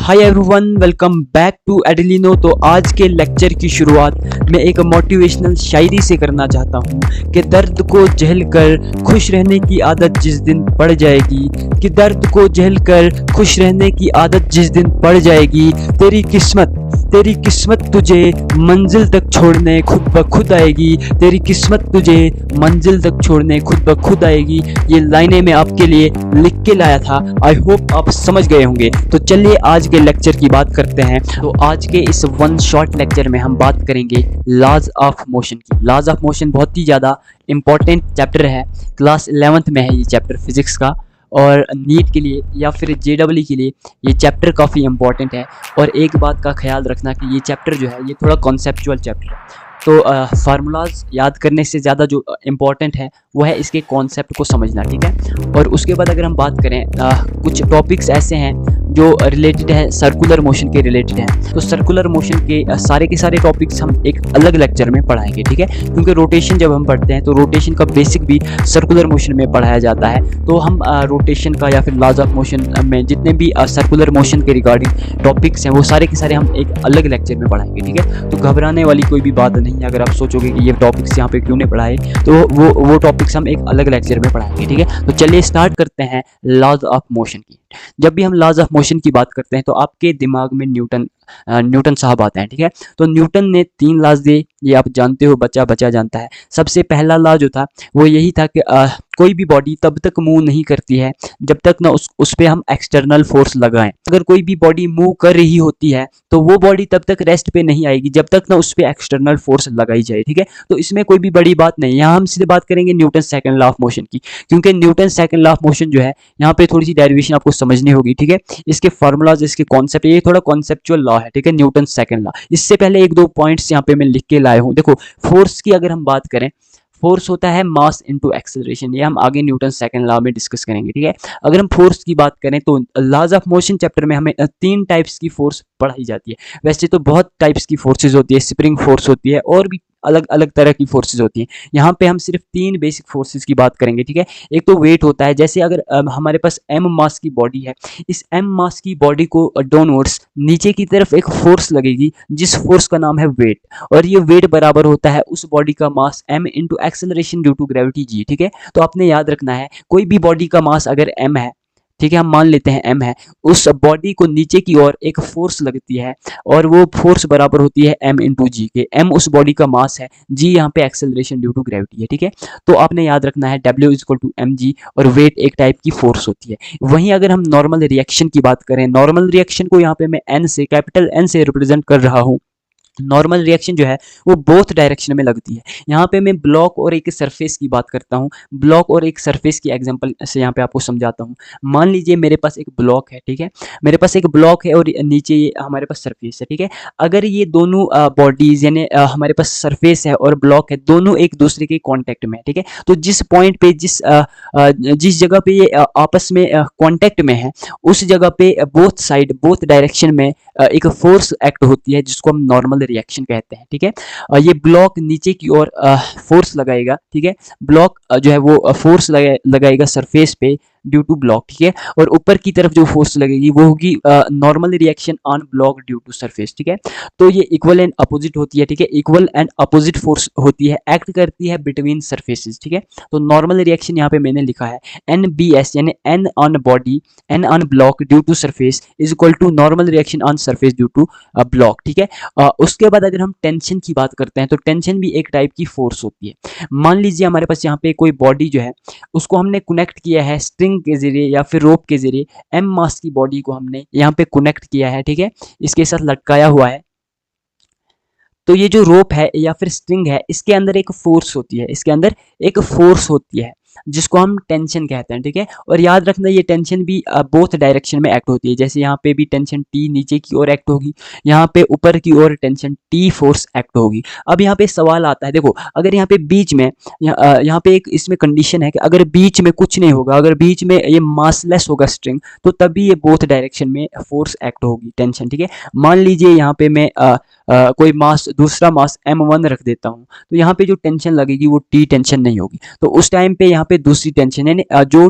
Hi everyone, welcome back to एडिलिनो। तो आज के लेक्चर की शुरुआत मैं एक मोटिवेशनल शायरी से करना चाहता हूँ कि दर्द को झेल कर खुश रहने की आदत जिस दिन पड़ जाएगी, कि दर्द को झेल कर खुश रहने की आदत जिस दिन पड़ जाएगी, तेरी किस्मत तुझे मंजिल तक छोड़ने खुद ब खुद आएगी, तेरी किस्मत तुझे मंजिल तक छोड़ने खुद ब खुद आएगी। ये लाइनें मैं आपके लिए लिख के लाया था। आई होप आप समझ गए होंगे। तो चलिए आज के लेक्चर की बात करते हैं। तो आज के इस वन शॉर्ट लेक्चर में हम बात करेंगे लॉज ऑफ मोशन की। लॉज ऑफ मोशन बहुत ही ज़्यादा इंपॉर्टेंट चैप्टर है, क्लास 11th में है ये चैप्टर फिजिक्स का, और नीट के लिए या फिर JEE के लिए ये चैप्टर काफ़ी इंपॉर्टेंट है। और एक बात का ख्याल रखना कि ये चैप्टर जो है ये थोड़ा कॉन्सेप्चुअल चैप्टर है, तो फार्मूलाज याद करने से ज़्यादा जो इम्पॉर्टेंट है वो है इसके कॉन्सेप्ट को समझना, ठीक है। और उसके बाद अगर हम बात करें कुछ टॉपिक्स ऐसे हैं जो रिलेटेड है सर्कुलर मोशन के रिलेटेड हैं, तो सर्कुलर मोशन के सारे टॉपिक्स हम एक अलग लेक्चर में पढ़ाएंगे, ठीक है। क्योंकि रोटेशन जब हम पढ़ते हैं तो रोटेशन का बेसिक भी सर्कुलर मोशन में पढ़ाया जाता है। तो हम रोटेशन का या फिर लॉज ऑफ मोशन में जितने भी सर्कुलर मोशन के रिगार्डिंग टॉपिक्स हैं वो सारे के सारे हम एक अलग लेक्चर में पढ़ाएंगे, ठीक है। तो घबराने वाली कोई भी बात नहीं है। अगर आप सोचोगे कि ये टॉपिक्स यहाँ पे क्यों नहीं पढ़ाए, तो वो टॉपिक्स हम एक अलग लेक्चर में पढ़ाएंगे, ठीक है। तो चलिए स्टार्ट करते हैं लॉज ऑफ मोशन की। जब भी हम लॉज ऑफ मोशन की बात करते हैं तो आपके दिमाग में न्यूटन साहब आते हैं, ठीक है। तो न्यूटन ने 3 लॉज दिए, ये आप जानते हो, बच्चा जानता है। सबसे पहला लॉ जो था वो यही था कि कोई भी बॉडी तब तक मूव नहीं करती है जब तक ना उस पे हम एक्सटर्नल फोर्स लगाएं। अगर कोई भी बॉडी मूव कर रही होती है तो वो बॉडी तब तक रेस्ट पे नहीं आएगी जब तक ना उस पे एक्सटर्नल फोर्स लगाई जाए, ठीक है। तो इसमें कोई भी बड़ी बात नहीं। यहाँ हम सीधे बात करेंगे Newton second law of motion की, क्योंकि Newton second law of motion जो है यहाँ पे थोड़ी सी डेरिवेशन आपको समझनी होगी, ठीक है। इसके फार्मूलाज, इसके कॉन्सेप्ट, ये थोड़ा कॉन्सेप्चुअल लॉ है, ठीक है, न्यूटन सेकंड लॉ। इससे पहले 1-2 पॉइंट्स यहाँ पे मैं लिख के लाया हूँ। देखो, फोर्स की अगर हम बात करें, फोर्स होता है मास इनटू एक्सेलरेशन। ये हम आगे न्यूटन सेकंड लॉ में डिस्कस करेंगे, ठीक है। अगर हम फोर्स की बात करें तो लॉज ऑफ मोशन चैप्टर में हमें 3 टाइप्स की फोर्स पढ़ाई जाती है। वैसे तो बहुत टाइप्स की फोर्सेज होती है, स्प्रिंग फोर्स होती है और भी अलग अलग तरह की फोर्सेज होती हैं। यहाँ पे हम सिर्फ 3 बेसिक फोर्सेज की बात करेंगे, ठीक है। एक तो वेट होता है, जैसे अगर हमारे पास m मास की बॉडी है, इस m मास की बॉडी को डाउनवर्ड्स नीचे की तरफ एक फोर्स लगेगी जिस फोर्स का नाम है वेट, और ये वेट बराबर होता है उस बॉडी का mass m into acceleration due to gravity g, ठीक है। तो आपने याद रखना है, कोई भी बॉडी का मास अगर m है, ठीक है, हम मान लेते हैं m है, उस बॉडी को नीचे की ओर एक फोर्स लगती है और वो फोर्स बराबर होती है m इंटू जी के। m उस बॉडी का मास है, g यहाँ पे एक्सेलरेशन ड्यू टू ग्रेविटी है, ठीक है। तो आपने याद रखना है W इक्वल टू mg, और वेट एक टाइप की फोर्स होती है। वहीं अगर हम नॉर्मल रिएक्शन की बात करें, नॉर्मल रिएक्शन को यहाँ पे मैं n से, कैपिटल N से रिप्रेजेंट कर रहा हूँ। नॉर्मल रिएक्शन जो है वो बोथ डायरेक्शन में लगती है। यहाँ पे मैं ब्लॉक और एक सरफेस की बात करता हूँ। ब्लॉक और एक सरफेस की एग्जांपल से यहाँ पे आपको समझाता हूँ। मान लीजिए मेरे पास एक ब्लॉक है, ठीक है, मेरे पास एक ब्लॉक है और नीचे ये हमारे पास सरफेस है, ठीक है। अगर ये दोनों बॉडीज यानी हमारे पास सरफेस है और ब्लॉक है, दोनों एक दूसरे के कॉन्टैक्ट में है, ठीक है। तो जिस पॉइंट पे जिस जगह पे ये आपस में कॉन्टैक्ट में है, उस जगह पे बोथ साइड, बोथ डायरेक्शन में एक फोर्स एक्ट होती है जिसको हम नॉर्मल रिएक्शन कहते हैं, ठीक है। ये ब्लॉक नीचे की ओर फोर्स लगाएगा, ठीक है। ब्लॉक जो है वो फोर्स लगाएगा सरफेस पे ड्यू टू ब्लॉक, ठीक है। और ऊपर की तरफ जो फोर्स लगेगी वो होगी normal reaction on block due to surface, ठीक है। तो ये इक्वल एंड अपोजिट होती है, ठीक है। इक्वल एंड अपोजिट फोर्स होती है, एक्ट करती है बिटवीन सरफेसेस, ठीक है। तो नॉर्मल रिएक्शन यहाँ पे मैंने लिखा है NBS यानी N on body, N on block due to surface is equal to normal reaction on surface due to block, ठीक है। उसके बाद अगर हम टेंशन की बात करते हैं तो टेंशन भी एक टाइप की फोर्स होती है। मान लीजिए हमारे पास यहाँ पे कोई बॉडी जो है उसको हमने कनेक्ट किया है स्ट्रिंग के जरिए या फिर रोप के जरिए। m मास की बॉडी को हमने यहाँ पे कनेक्ट किया है, ठीक है, इसके साथ लटकाया हुआ है। तो ये जो रोप है या फिर स्ट्रिंग है, इसके अंदर एक फोर्स होती है, इसके अंदर एक फोर्स होती है जिसको हम टेंशन कहते हैं, ठीक है। और याद रखना ये टेंशन भी बोथ डायरेक्शन में एक्ट होती है। जैसे यहाँ पे भी टेंशन T नीचे की ओर एक्ट होगी, यहाँ पे ऊपर की ओर टेंशन T फोर्स एक्ट होगी। अब यहाँ पे सवाल आता है, देखो, अगर यहाँ पे बीच में यहाँ पे एक इसमें कंडीशन है कि अगर बीच में कुछ नहीं होगा, अगर बीच में ये मासलेस होगा स्ट्रिंग, तो तभी ये बोथ डायरेक्शन में फोर्स एक्ट होगी, टेंशन, ठीक है। मान लीजिए यहाँ पे मैं कोई मास, दूसरा मास m1 रख देता हूँ, तो यहाँ पे जो टेंशन लगेगी वो T टेंशन नहीं होगी। तो उस टाइम पे यहाँ पे दूसरी टेंशन यानी जो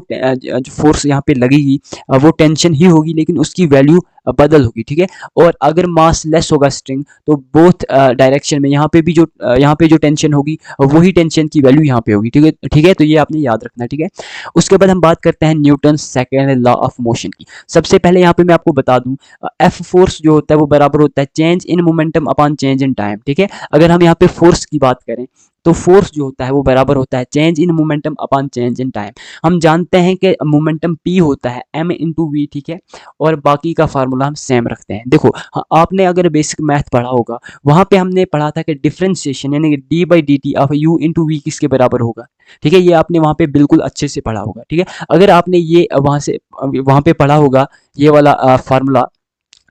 फोर्स यहाँ पे लगेगी वो टेंशन ही होगी, लेकिन उसकी वैल्यू बदल होगी, ठीक है। और अगर मास लेस होगा स्ट्रिंग तो बोथ डायरेक्शन में यहाँ पे जो टेंशन होगी वही टेंशन की वैल्यू यहाँ पे होगी, ठीक है, ठीक है। तो ये आपने याद रखना है, ठीक है। उसके बाद हम बात करते हैं Newton second law of motion की। सबसे पहले यहाँ पे मैं आपको बता दूं, एफ फोर्स जो होता है वो बराबर होता है change in momentum upon change in time, ठीक है। अगर हम यहाँ पे फोर्स की बात करें तो फोर्स जो होता है वो बराबर होता है change in momentum upon change in time. हम जानते हैं कि मोमेंटम पी होता है एम इंटू वी, ठीक है। और बाकी का फार्मूला हम सेम रखते हैं। देखो आपने अगर बेसिक मैथ पढ़ा होगा वहां पे हमने पढ़ा था कि डिफरेंशिएशन यानी कि d by d t of u into v किसके बराबर होगा, ठीक है। ये आपने वहां पे बिल्कुल अच्छे से पढ़ा होगा, ठीक है। अगर आपने ये वहां पे पढ़ा होगा ये वाला फार्मूला,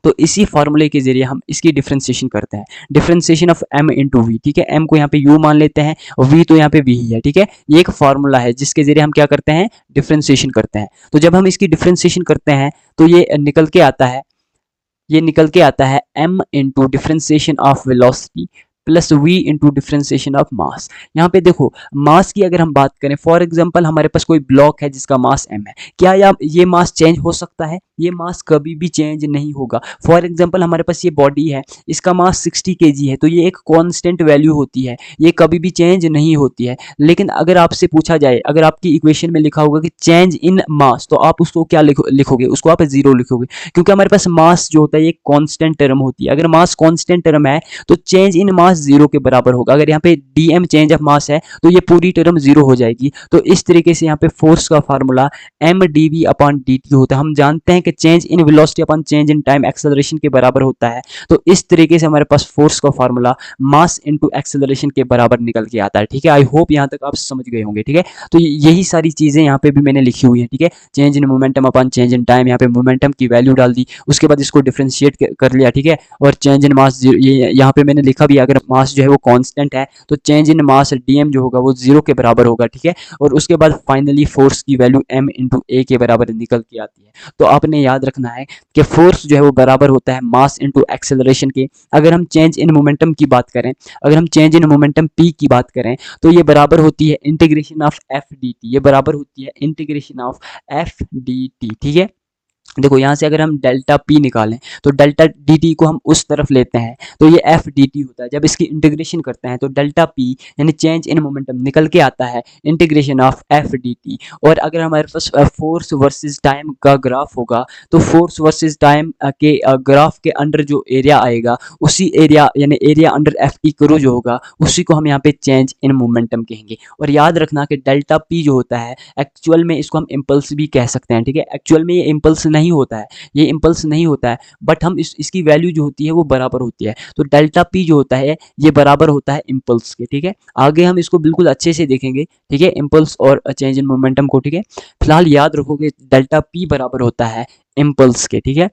तो इसी फार्मूले के जरिए हम इसकी डिफरेंशिएशन करते हैं, differentiation of m into v, ठीक है। m को यहाँ पे u मान लेते हैं और v तो यहाँ पे v ही है, ठीक है। ये एक फार्मूला है जिसके जरिए हम क्या करते हैं, डिफरेंशिएशन करते हैं। तो जब हम इसकी डिफरेंशिएशन करते हैं तो ये निकल के आता है m into differentiation of velocity plus v into differentiation of mass. यहाँ पे देखो मास की अगर हम बात करें, फॉर एग्जांपल हमारे पास कोई ब्लॉक है जिसका मास m है, क्या ये मास चेंज हो सकता है? ये मास कभी भी चेंज नहीं होगा। फॉर एग्जांपल हमारे पास ये बॉडी है, इसका मास 60 kg है, तो ये एक कांस्टेंट वैल्यू होती है, ये कभी भी चेंज नहीं होती है। लेकिन अगर आपसे पूछा जाए, अगर आपकी इक्वेशन में लिखा होगा कि चेंज इन मास, तो आप उसको क्या लिखोगे? उसको आप 0 लिखोगे, क्योंकि हमारे पास मास जो होता है ये कांस्टेंट टर्म होती है। अगर मास कांस्टेंट टर्म है तो चेंज इन मास 0 के बराबर होगा। अगर यहाँ पे dm चेंज ऑफ मास है तो ये पूरी टर्म 0 हो जाएगी। तो इस तरीके से यहाँ पे फोर्स का फार्मूला mdv अपॉन dt होता है। हम जानते हैं कि change in velocity upon change in time acceleration के बराबर होता है। तो इस तरीके से हमारे पास फोर्स का फार्मूला मास इनटू एक्सेलरेशन के बराबर निकल के आता है, ठीक है। आई होप यहाँ तक आप समझ गए होंगे, ठीक है। तो यही सारी चीजें यहाँ पे भी मैंने लिखी हुई है, ठीक है। Change in momentum upon change in time, यहाँ पे मोमेंटम की वैल्यू डाल दी, उसके बाद इसको डिफरेंशिएट कर लिया, ठीक है। और चेंज इन मास, ये यहाँ पे मैंने लिखा भी, अगर मास जो है वो कांस्टेंट है तो चेंज इन मास डीएम जो होगा वो 0 के बराबर होगा, ठीक है। और उसके बाद फाइनली फोर्स की वैल्यू m इंटू ए के बराबर निकल के आती है। तो आपने याद रखना है कि फोर्स जो है वो बराबर होता है मास इंटू एक्सेलरेशन के। अगर हम चेंज इन मोमेंटम की बात करें, अगर हम चेंज इन मोमेंटम p की बात करें तो ये बराबर होती है integration of F D T, ये बराबर होती है integration of F D T, ठीक है। देखो यहाँ से अगर हम डेल्टा पी निकालें तो डेल्टा डी टी को हम उस तरफ लेते हैं तो ये एफ डी टी होता है। जब इसकी इंटीग्रेशन करते हैं तो डेल्टा पी यानी चेंज इन मोमेंटम निकल के आता है integration of F D T. और अगर हमारे पास फोर्स वर्सेस टाइम का ग्राफ होगा तो फोर्स वर्सेस टाइम के ग्राफ के अंडर जो एरिया आएगा उसी एरिया यानी एरिया अंडर एफ टी करो जो होगा उसी को हम यहाँ पे चेंज इन मोमेंटम कहेंगे। और याद रखना कि डेल्टा पी जो होता है एक्चुअल में इसको हम इम्पल्स भी कह सकते हैं, ठीक है। एक्चुअल में ये इम्पल्स नहीं होता है, ये इम्पल्स नहीं होता है, बट हम इसकी वैल्यू जो होती है वो बराबर होती है। तो डेल्टा पी जो होता है ये बराबर होता है इम्पल्स के, ठीक है। आगे हम इसको बिल्कुल अच्छे से देखेंगे, ठीक है, इम्पल्स और चेंज इन मोमेंटम को, ठीक है। फिलहाल याद रखोगे डेल्टा पी बराबर होता है इम्पल्स के, ठीक है।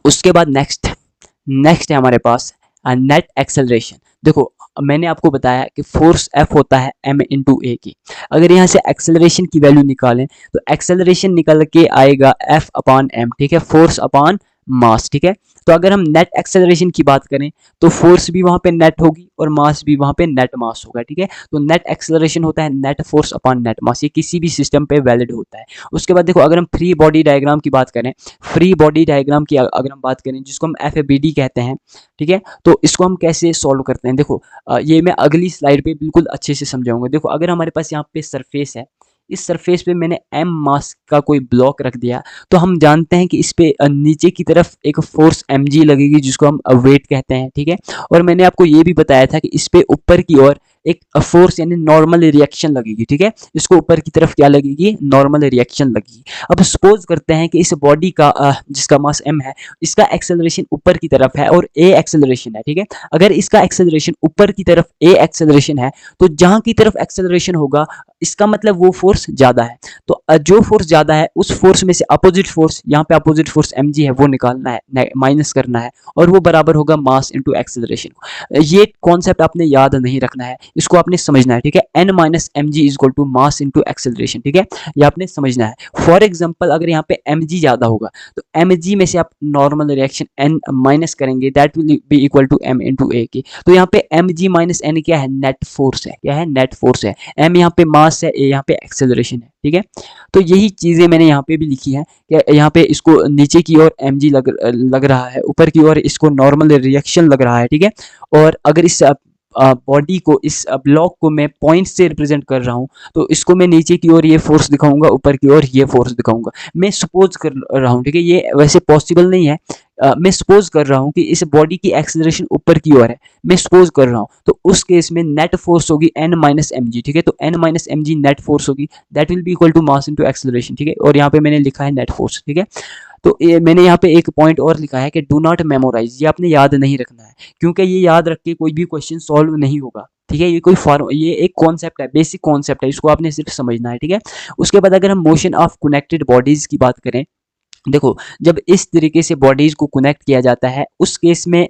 उसके बाद नेक्स्ट है हमारे पास नेट एक्सेलरेशन। देखो मैंने आपको बताया कि फोर्स F होता है m इंटू ए की। अगर यहाँ से एक्सेलरेशन की वैल्यू निकालें तो एक्सेलरेशन निकल के आएगा F अपॉन m, ठीक है, फोर्स अपॉन मास, ठीक है। तो अगर हम नेट एक्सेलरेशन की बात करें तो फोर्स भी वहां पे नेट होगी और मास भी वहां पे नेट मास होगा, ठीक है। तो नेट एक्सेलरेशन होता है नेट फोर्स अपॉन नेट मास, ये किसी भी सिस्टम पे वैलिड होता है। उसके बाद देखो अगर हम फ्री बॉडी डायग्राम की बात करें, फ्री बॉडी डायग्राम की अगर हम बात करें जिसको हम FABD कहते हैं, ठीक है, तो इसको हम कैसे सॉल्व करते हैं, देखो ये मैं अगली स्लाइड पे बिल्कुल अच्छे से समझाऊंगा। देखो अगर हमारे पास यहाँ पे सरफेस है, इस सरफेस पे मैंने m मास का कोई ब्लॉक रख दिया तो हम जानते हैं कि इस पे नीचे की तरफ एक फोर्स mg लगेगी जिसको हम वेट कहते हैं, ठीक है। और मैंने आपको ये भी बताया था कि इस पे ऊपर की ओर एक फोर्स यानी नॉर्मल रिएक्शन लगेगी, ठीक है। इसको ऊपर की तरफ क्या लगेगी, नॉर्मल रिएक्शन लगेगी। अब सपोज करते हैं कि इस बॉडी का जिसका मास m है इसका एक्सेलरेशन ऊपर की तरफ है और a एक्सेलरेशन है, ठीक है। अगर इसका एक्सेलरेशन ऊपर की तरफ a एक्सेलरेशन है तो जहां की तरफ एक्सेलरेशन होगा इसका मतलब वो फोर्स ज्यादा है। तो जो फोर्स ज्यादा है उस फोर्स में से अपोजिट फोर्स, यहाँ पे अपोजिट फोर्स mg है वो निकालना है, माइनस करना है, और वो बराबर होगा मास इनटू एक्सेलरेशन। ये कॉन्सेप्ट आपने याद नहीं रखना है, इसको आपने समझना है, ठीक है। n minus m g is equal to mass into acceleration, ठीक है, ये आपने समझना है। फॉर एग्जाम्पल अगर यहाँ पे एम जी ज्यादा होगा तो एम जी में से आप नॉर्मल रिएक्शन n माइनस करेंगे, that will be equal to m into a की। तो यहाँ पे एम जी माइनस एन क्या है, नेट फोर्स है, क्या है, नेट फोर्स है। m यहाँ पे मास है, a यहाँ पे एक्सेलरेशन है, ठीक है। तो यही चीजें मैंने यहाँ पे भी लिखी है कि यहाँ पे इसको नीचे की ओर mg लग रहा है, ऊपर की ओर इसको नॉर्मल रिएक्शन लग रहा है, ठीक है। और अगर इस बॉडी को, इस ब्लॉक को मैं पॉइंट से रिप्रेजेंट कर रहा हूँ तो इसको मैं नीचे की ओर ये फोर्स दिखाऊंगा, ऊपर की ओर ये फोर्स दिखाऊंगा। मैं सपोज कर रहा हूँ, ठीक है, ये वैसे पॉसिबल नहीं है। मैं सपोज कर रहा हूँ कि इस बॉडी की एक्सेलरेशन ऊपर की ओर है, मैं सपोज कर रहा हूँ, तो उस केस में नेट फोर्स होगी n माइनस एम जी, ठीक है। तो n minus m g net force होगी, that will be equal to mass into acceleration, ठीक है। और यहाँ पे मैंने लिखा है नेट फोर्स, ठीक है। तो ये मैंने यहाँ पे एक पॉइंट और लिखा है कि डू नॉट मेमोराइज, ये आपने याद नहीं रखना है, क्योंकि ये याद रख के कोई भी क्वेश्चन सॉल्व नहीं होगा, ठीक है। ये कोई फॉर्म, ये एक कॉन्सेप्ट है, बेसिक कॉन्सेप्ट है, इसको आपने सिर्फ समझना है, ठीक है। उसके बाद अगर हम मोशन ऑफ कनेक्टेड बॉडीज की बात करें, देखो जब इस तरीके से बॉडीज को कनेक्ट किया जाता है उस केस में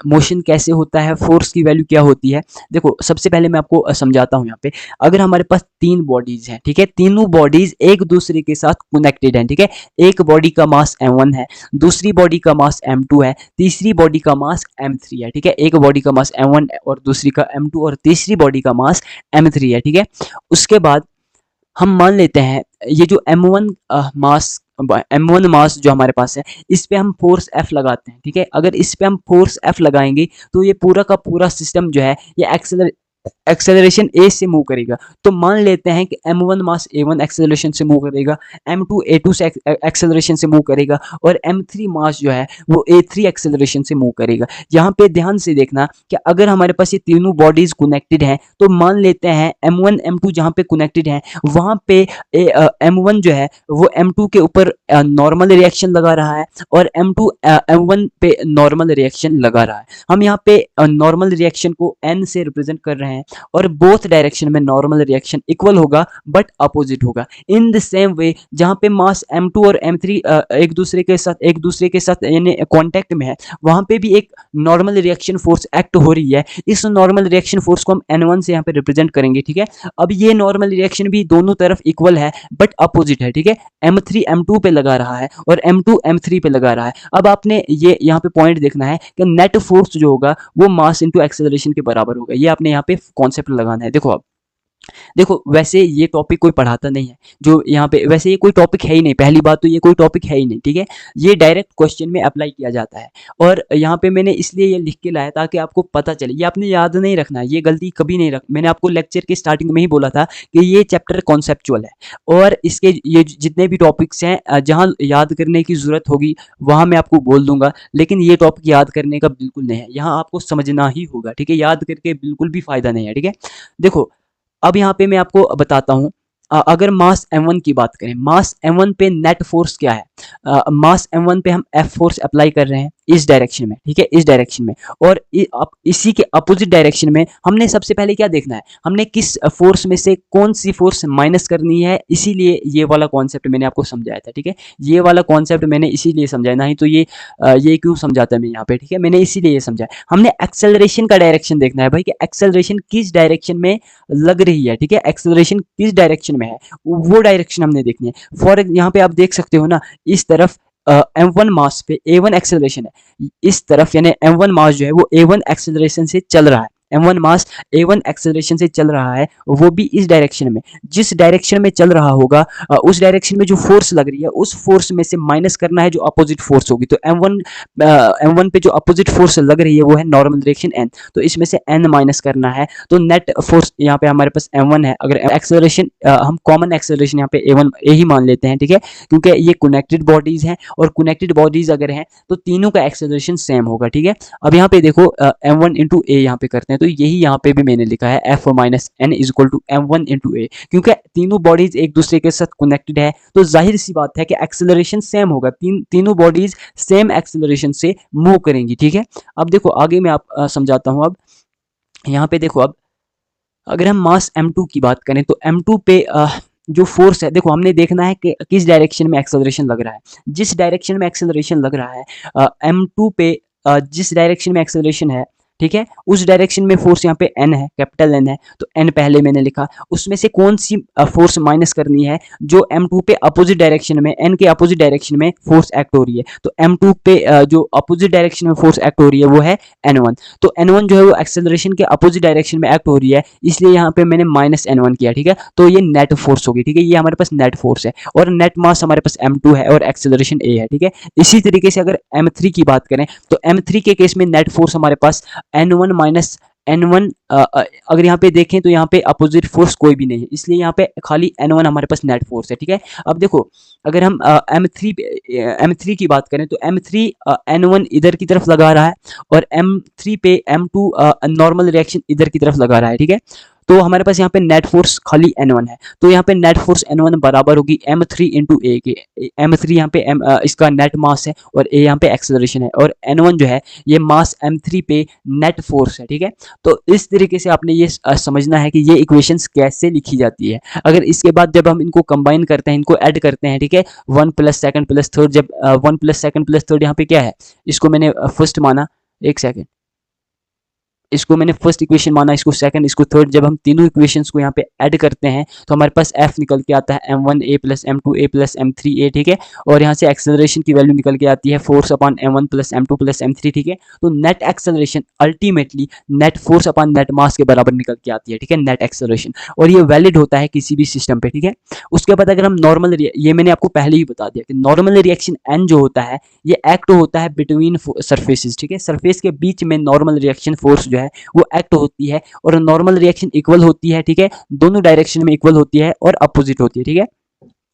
मोशन कैसे होता है, फोर्स की वैल्यू क्या होती है। देखो सबसे पहले मैं आपको समझाता हूँ यहाँ पे। अगर हमारे पास तीन बॉडीज हैं, ठीक है, तीनों बॉडीज एक दूसरे के साथ कनेक्टेड हैं, ठीक है। एक बॉडी का मास m1 है, दूसरी बॉडी का मास m2 है, तीसरी बॉडी का मास m3 है, ठीक है। एक बॉडी का मास m1 और दूसरी का m2 और तीसरी बॉडी का मास m3 है, ठीक है। उसके बाद हम मान लेते हैं ये जो m1 मास जो हमारे पास है, इस पे हम फोर्स F लगाते हैं, ठीक है। अगर इस पे हम फोर्स F लगाएंगे तो ये पूरा का पूरा सिस्टम जो है ये एक्सेलरेशन ए से मूव करेगा। तो मान लेते हैं कि m1 मास a1 एक्सेलरेशन से मूव करेगा, m2 a2 से एक्सेलरेशन से मूव करेगा और m3 मास जो है वो a3 एक्सेलरेशन से मूव करेगा। यहाँ पे ध्यान से देखना कि अगर हमारे पास ये तीनों बॉडीज कनेक्टेड हैं तो मान लेते हैं m1 m2 जहाँ पे कनेक्टेड हैं वहाँ पे m1 जो है वो m2 के ऊपर नॉर्मल रिएक्शन लगा रहा है और m2 m1 पे नॉर्मल रिएक्शन लगा रहा है। हम यहाँ पे नॉर्मल रिएक्शन को n से रिप्रेजेंट कर रहे हैं और बोथ डायरेक्शन में नॉर्मल रिएक्शन इक्वल होगा बट अपोजिट होगा। इन द सेम वे जहां पे मास m2 और m3 एक दूसरे के साथ यानी कांटेक्ट में है, वहां पे भी एक नॉर्मल रिएक्शन फोर्स एक्ट हो रही है। इस नॉर्मल रिएक्शन फोर्स को हम n1 से यहाँ पे रिप्रेजेंट करेंगे, ठीक है। अब ये नॉर्मल रिएक्शन भी दोनों तरफ इक्वल है बट अपोजिट है, ठीक है। m3 m2 पे लगा रहा है और m2 m3 पे लगा रहा है। अब आपने ये यहाँ पे पॉइंट देखना है कि नेट फोर्स जो होगा वो मास इंटू एक्सेलरेशन के बराबर होगा। ये आपने यहाँ पे कॉन्सेप्ट लगाना है। देखो अब देखो वैसे ये टॉपिक कोई पढ़ाता नहीं है जो यहाँ पे, वैसे ये कोई टॉपिक है ही नहीं, पहली बात तो ये कोई टॉपिक है ही नहीं, ठीक है। ये डायरेक्ट क्वेश्चन में अप्लाई किया जाता है और यहाँ पे मैंने इसलिए ये लिख के लाया ताकि आपको पता चले। ये आपने याद नहीं रखना है, ये गलती कभी नहीं मैंने आपको लेक्चर के स्टार्टिंग में ही बोला था कि ये चैप्टर कॉन्सेप्चुअल है और इसके ये जितने भी टॉपिक्स हैं जहाँ याद करने की जरूरत होगी वहाँ मैं आपको बोल दूंगा, लेकिन ये टॉपिक याद करने का बिल्कुल नहीं है, यहाँ आपको समझना ही होगा, ठीक है। याद करके बिल्कुल भी फायदा नहीं है, ठीक है। देखो अब यहाँ पे मैं आपको बताता हूँ, अगर मास m1 की बात करें, मास m1 पे नेट फोर्स क्या है। मास m1 पे हम F फोर्स अप्लाई कर रहे हैं इस डायरेक्शन में, ठीक है, इस डायरेक्शन में। और इसी के अपोजिट डायरेक्शन में हमने सबसे पहले क्या देखना है, हमने किस फोर्स में से कौन सी फोर्स माइनस करनी है, इसीलिए ये वाला कॉन्सेप्ट मैंने आपको समझाया था, ठीक है। ये वाला कॉन्सेप्ट मैंने इसीलिए समझाया, नहीं तो ये क्यों समझाता मैं यहाँ पे, ठीक है। मैंने इसीलिए ये समझाया। हमने एक्सेलरेशन का डायरेक्शन देखना है भाई कि एक्सेलरेशन किस डायरेक्शन में लग रही है, ठीक है। एक्सेलरेशन किस डायरेक्शन में है वो डायरेक्शन हमने देखनी है। फॉर यहाँ पे आप देख सकते हो ना, इस तरफ m1 मास पे a1 एक्सेलरेशन है, इस तरफ यानी m1 मास जो है वो a1 एक्सेलरेशन से चल रहा है, m1 मास a1 एक्सेलरेशन से चल रहा है, वो भी इस डायरेक्शन में। जिस डायरेक्शन में चल रहा होगा उस डायरेक्शन में जो फोर्स लग रही है उस फोर्स में से माइनस करना है जो अपोजिट फोर्स होगी। तो m1 पे जो अपोजिट फोर्स लग रही है वो है नॉर्मल डायरेक्शन n, तो इसमें से n माइनस करना है। तो नेट फोर्स यहाँ पे हमारे पास m1 है। अगर एक्सेलरेशन हम कॉमन एक्सेलरेशन यहाँ पे a ही मान लेते हैं, ठीक है, क्योंकि ये कनेक्टेड बॉडीज हैं और कनेक्टेड बॉडीज अगर हैं तो तीनों का एक्सेलरेशन सेम होगा, ठीक है। अब यहाँ पे देखो m1 इंटू ए यहाँ पे करते हैं, तो यही यहाँ पे भी मैंने लिखा है F minus n is equal to m1 into a, क्योंकि तीनों बॉडीज एक दूसरे के साथ कनेक्टेड है तो जाहिर सी बात है कि एक्सेलरेशन सेम होगा, तीनों बॉडीज सेम एक्सेलरेशन से मूव करेंगी, ठीक है। अब देखो आगे मैं आप समझाता हूँ। अब यहाँ पे देखो, अब अगर हम मास m2 की बात करें तो m2 पे जो फोर्स है, देखो हमने देखना है कि किस डायरेक्शन में एक्सेलरेशन लग रहा है। जिस डायरेक्शन में एक्सेलरेशन लग रहा है m2 पे जिस डायरेक्शन में एक्सेलरेशन है ठीक है, उस डायरेक्शन में फोर्स यहाँ पे n है, कैपिटल N है, तो n पहले मैंने लिखा। उसमें से कौन सी फोर्स माइनस करनी है, जो m2 पे अपोजिट डायरेक्शन में, n के अपोजिट डायरेक्शन में फोर्स एक्ट हो रही है, तो m2 पे जो अपोजिट डायरेक्शन में फोर्स एक्ट हो रही है वो है n1। तो n1 जो है वो एक्सेलरेशन के अपोजिट डायरेक्शन में एक्ट हो रही है, इसलिए यहाँ पे मैंने माइनस n1 किया, ठीक है। तो ये नेट फोर्स होगी, ठीक है, ये हमारे पास नेट फोर्स है, और नेट मास हमारे पास m2 है और एक्सेलरेशन a है, ठीक है। इसी तरीके से अगर m3 की बात करें, तो m3 के केस में नेट फोर्स हमारे पास n1 माइनस n1, अगर यहाँ पे देखें तो यहाँ पे अपोजिट फोर्स कोई भी नहीं है, इसलिए यहाँ पे खाली n1 हमारे पास नेट फोर्स है, ठीक है। अब देखो, अगर हम m3 की बात करें, तो m3 n1 इधर की तरफ लगा रहा है, और m3 पे m2 नॉर्मल रिएक्शन इधर की तरफ लगा रहा है, ठीक है। तो हमारे पास यहाँ पे नेट फोर्स खाली n1 है, तो यहाँ पे नेट फोर्स n1 बराबर होगी m3 इंटू ए के। m3 यहाँ पे इसका नेट मास है, और a यहाँ पे एक्सेलरेशन है, और n1 जो है ये मास m3 पे नेट फोर्स है, ठीक है। तो इस तरीके से आपने ये समझना है कि ये इक्वेशंस कैसे लिखी जाती है। अगर इसके बाद जब हम इनको कंबाइन करते हैं, इनको ऐड करते हैं, ठीक है, 1 प्लस सेकंड प्लस थर्ड, जब 1 प्लस सेकंड प्लस थर्ड यहाँ पे क्या है, इसको मैंने फर्स्ट माना, एक सेकंड, इसको मैंने फर्स्ट इक्वेशन माना, इसको सेकंड, इसको थर्ड, जब हम तीनों इक्वेशंस को यहाँ पे ऐड करते हैं तो हमारे पास f निकल के आता है m1a plus m2a plus m3a, ठीक है। और यहाँ से एक्सेलरेशन की वैल्यू निकल के आती है force upon m1 plus m2 plus m3, ठीक है। तो net acceleration ultimately net force upon net mass के बराबर निकल के आती है, ठीक है, नेट एक्सेलरेशन, और ये वैलिड होता है किसी भी सिस्टम पे, ठीक है। उसके बाद अगर हम नॉर्मल, ये मैंने आपको पहले ही बता दिया कि नॉर्मल रिएक्शन n जो होता है ये एक्ट होता है बिटवीन सरफेसेस, ठीक है, सरफेस के बीच में नॉर्मल रिएक्शन फोर्स जो है वो एक्ट होती है, और नॉर्मल रिएक्शन इक्वल होती है, ठीक है, दोनों डायरेक्शन में इक्वल होती है और अपोजिट होती है, ठीक है।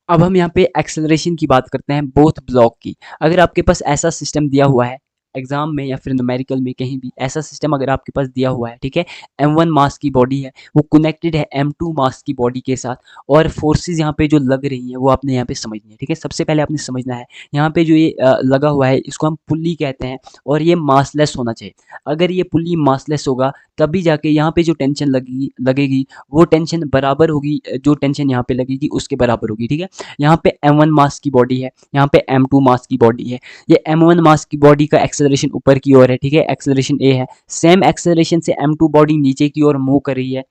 अब हम यहाँ पे एक्सेलरेशन की बात करते हैं बोथ ब्लॉक की। अगर आपके पास ऐसा सिस्टम दिया हुआ है एग्जाम में या फिर न्यूमेरिकल में, कहीं भी ऐसा सिस्टम अगर आपके पास दिया हुआ है, ठीक है, m1 मास की बॉडी है, वो कनेक्टेड है m2 मास की बॉडी के साथ, और फोर्सेस यहाँ पे जो लग रही हैं वो आपने यहाँ पे समझनी है, ठीक है। सबसे पहले आपने समझना है यहाँ पे जो ये लगा हुआ है इसको हम पुल्ली कहते हैं, और ये मासलेस होना चाहिए। अगर ये पुल्ली मासलेस होगा तभी जाके यहाँ पे जो टेंशन लगेगी वो टेंशन बराबर होगी, जो टेंशन यहाँ पे लगेगी उसके बराबर होगी, ठीक है। यहाँ पे m1 मास की बॉडी है, यहाँ पे m2 मास की बॉडी है, ये m1 मास की बॉडी का एक्सेलरेशन ऊपर की ओर है, ठीक है, एक्सेलरेशन a है, सेम एक्सेलरेशन से m2 बॉडी नीचे की ओर मूव कर रही है।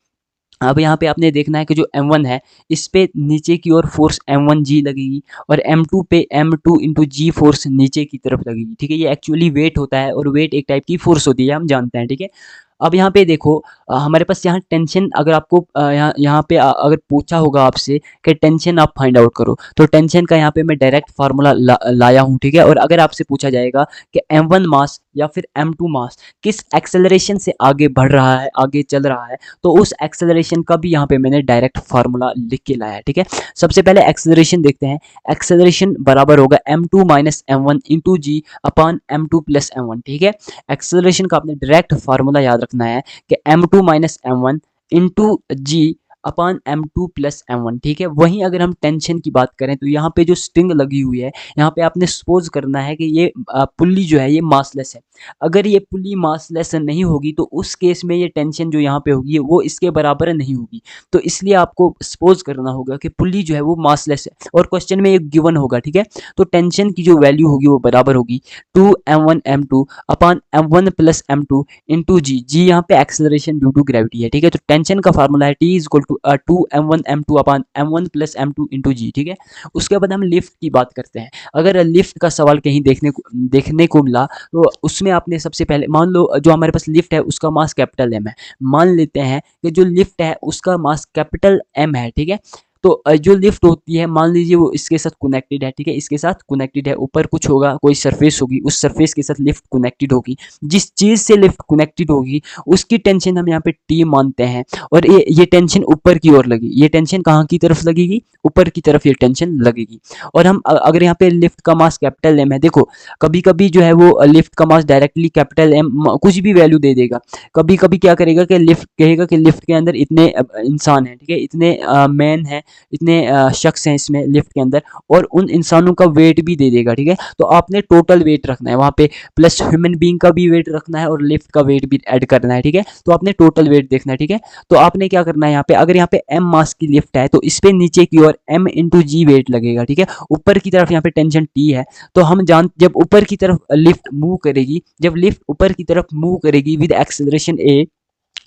अब यहाँ पे आपने देखना है कि जो m1 है इस पे नीचे की ओर फोर्स m1g लगेगी, और m2 पे m2 इंटू जी फोर्स नीचे की तरफ लगेगी, ठीक है। ये एक्चुअली वेट होता है, और वेट एक टाइप की फोर्स होती है, हम जानते हैं, ठीक है। अब यहाँ पे देखो, हमारे पास यहाँ टेंशन, अगर आपको यहाँ पे अगर पूछा होगा आपसे कि टेंशन आप फाइंड आउट करो, तो टेंशन का यहाँ पे मैं डायरेक्ट फार्मूला लाया हूँ, ठीक है। और अगर आपसे पूछा जाएगा कि m1 मास या फिर m2 मास किस एक्सेलरेशन से आगे बढ़ रहा है, आगे चल रहा है, तो उस एक्सेलरेशन का भी यहाँ पे मैंने डायरेक्ट फार्मूला लिख के लाया है, ठीक है। सबसे पहले एक्सेलरेशन देखते हैं। एक्सेलरेशन बराबर होगा m2 माइनस m1 इंटू जी अपॉन m2 प्लस m1, ठीक है। एक्सेलरेशन का आपने डायरेक्ट फार्मूला याद रखना है कि m2 माइनस m1 इंटू जी अपॉन m2 प्लस m1, ठीक है। वहीं अगर हम टेंशन की बात करें तो यहाँ पे जो स्ट्रिंग लगी हुई है, यहाँ पे आपने सपोज करना है कि ये पुल्ली जो है ये मासलेस है। अगर ये पुल्ली मासलेस नहीं होगी तो उस केस में ये टेंशन जो यहाँ पे होगी वो इसके बराबर नहीं होगी, तो इसलिए आपको सपोज करना होगा कि पुल्ली जो है वो मासलेस है, और क्वेश्चन में एक गिवन होगा, ठीक है। तो टेंशन की जो वैल्यू होगी वो बराबर होगी 2m1 m2 upon m1 plus m2 into जी यहाँ पे एक्सेलरेशन ड्यू टू ग्रेविटी है, ठीक है। तो टेंशन का फार्मूला है T is equal to 2m1 m2 upon m1 plus m2 into g, ठीक है। उसके बाद हम लिफ्ट की बात करते हैं। अगर लिफ्ट का सवाल कहीं देखने को मिला तो उसमें आपने सबसे पहले, मान लो जो हमारे पास लिफ्ट है उसका मास कैपिटल M है, मान लेते हैं कि जो लिफ्ट है उसका मास कैपिटल M है, ठीक है। तो जो लिफ्ट होती है, मान लीजिए वो इसके साथ कनेक्टेड है, ठीक है, इसके साथ कनेक्टेड है, ऊपर कुछ होगा, कोई सरफेस होगी, उस सरफेस के साथ लिफ्ट कनेक्टेड होगी। जिस चीज़ से लिफ्ट कनेक्टेड होगी उसकी टेंशन हम यहाँ पे T मानते हैं, और ये टेंशन ऊपर की ओर लगी, ये टेंशन कहाँ की तरफ लगेगी, ऊपर की तरफ ये टेंशन लगेगी। और हम अगर यहाँ पे लिफ्ट का मास कैपिटल M है, देखो कभी कभी जो है वो लिफ्ट का मास डायरेक्टली कैपिटल M कुछ भी वैल्यू दे देगा, कभी कभी क्या करेगा कि लिफ्ट कहेगा कि लिफ्ट के अंदर इतने इंसान हैं, ठीक है, इतने मैन हैं, इतने शख्स हैं इसमें लिफ्ट के अंदर, और उन इंसानों का वेट भी दे देगा, ठीक है। तो आपने टोटल वेट रखना है वहाँ पे, प्लस ह्यूमन बीइंग का भी वेट रखना है और लिफ्ट का वेट भी ऐड करना है, ठीक है। तो आपने टोटल वेट देखना है, ठीक है। तो आपने क्या करना है यहाँ पे, अगर यहाँ पे m मास की लिफ्ट है तो इस पे नीचे की ओर m इंटू जी वेट लगेगा, ठीक है। ऊपर की तरफ यहाँ पे टेंशन t है, तो हम जब ऊपर की तरफ लिफ्ट मूव करेगी, जब लिफ्ट ऊपर की तरफ मूव करेगी विद एक्सेलरेशन a,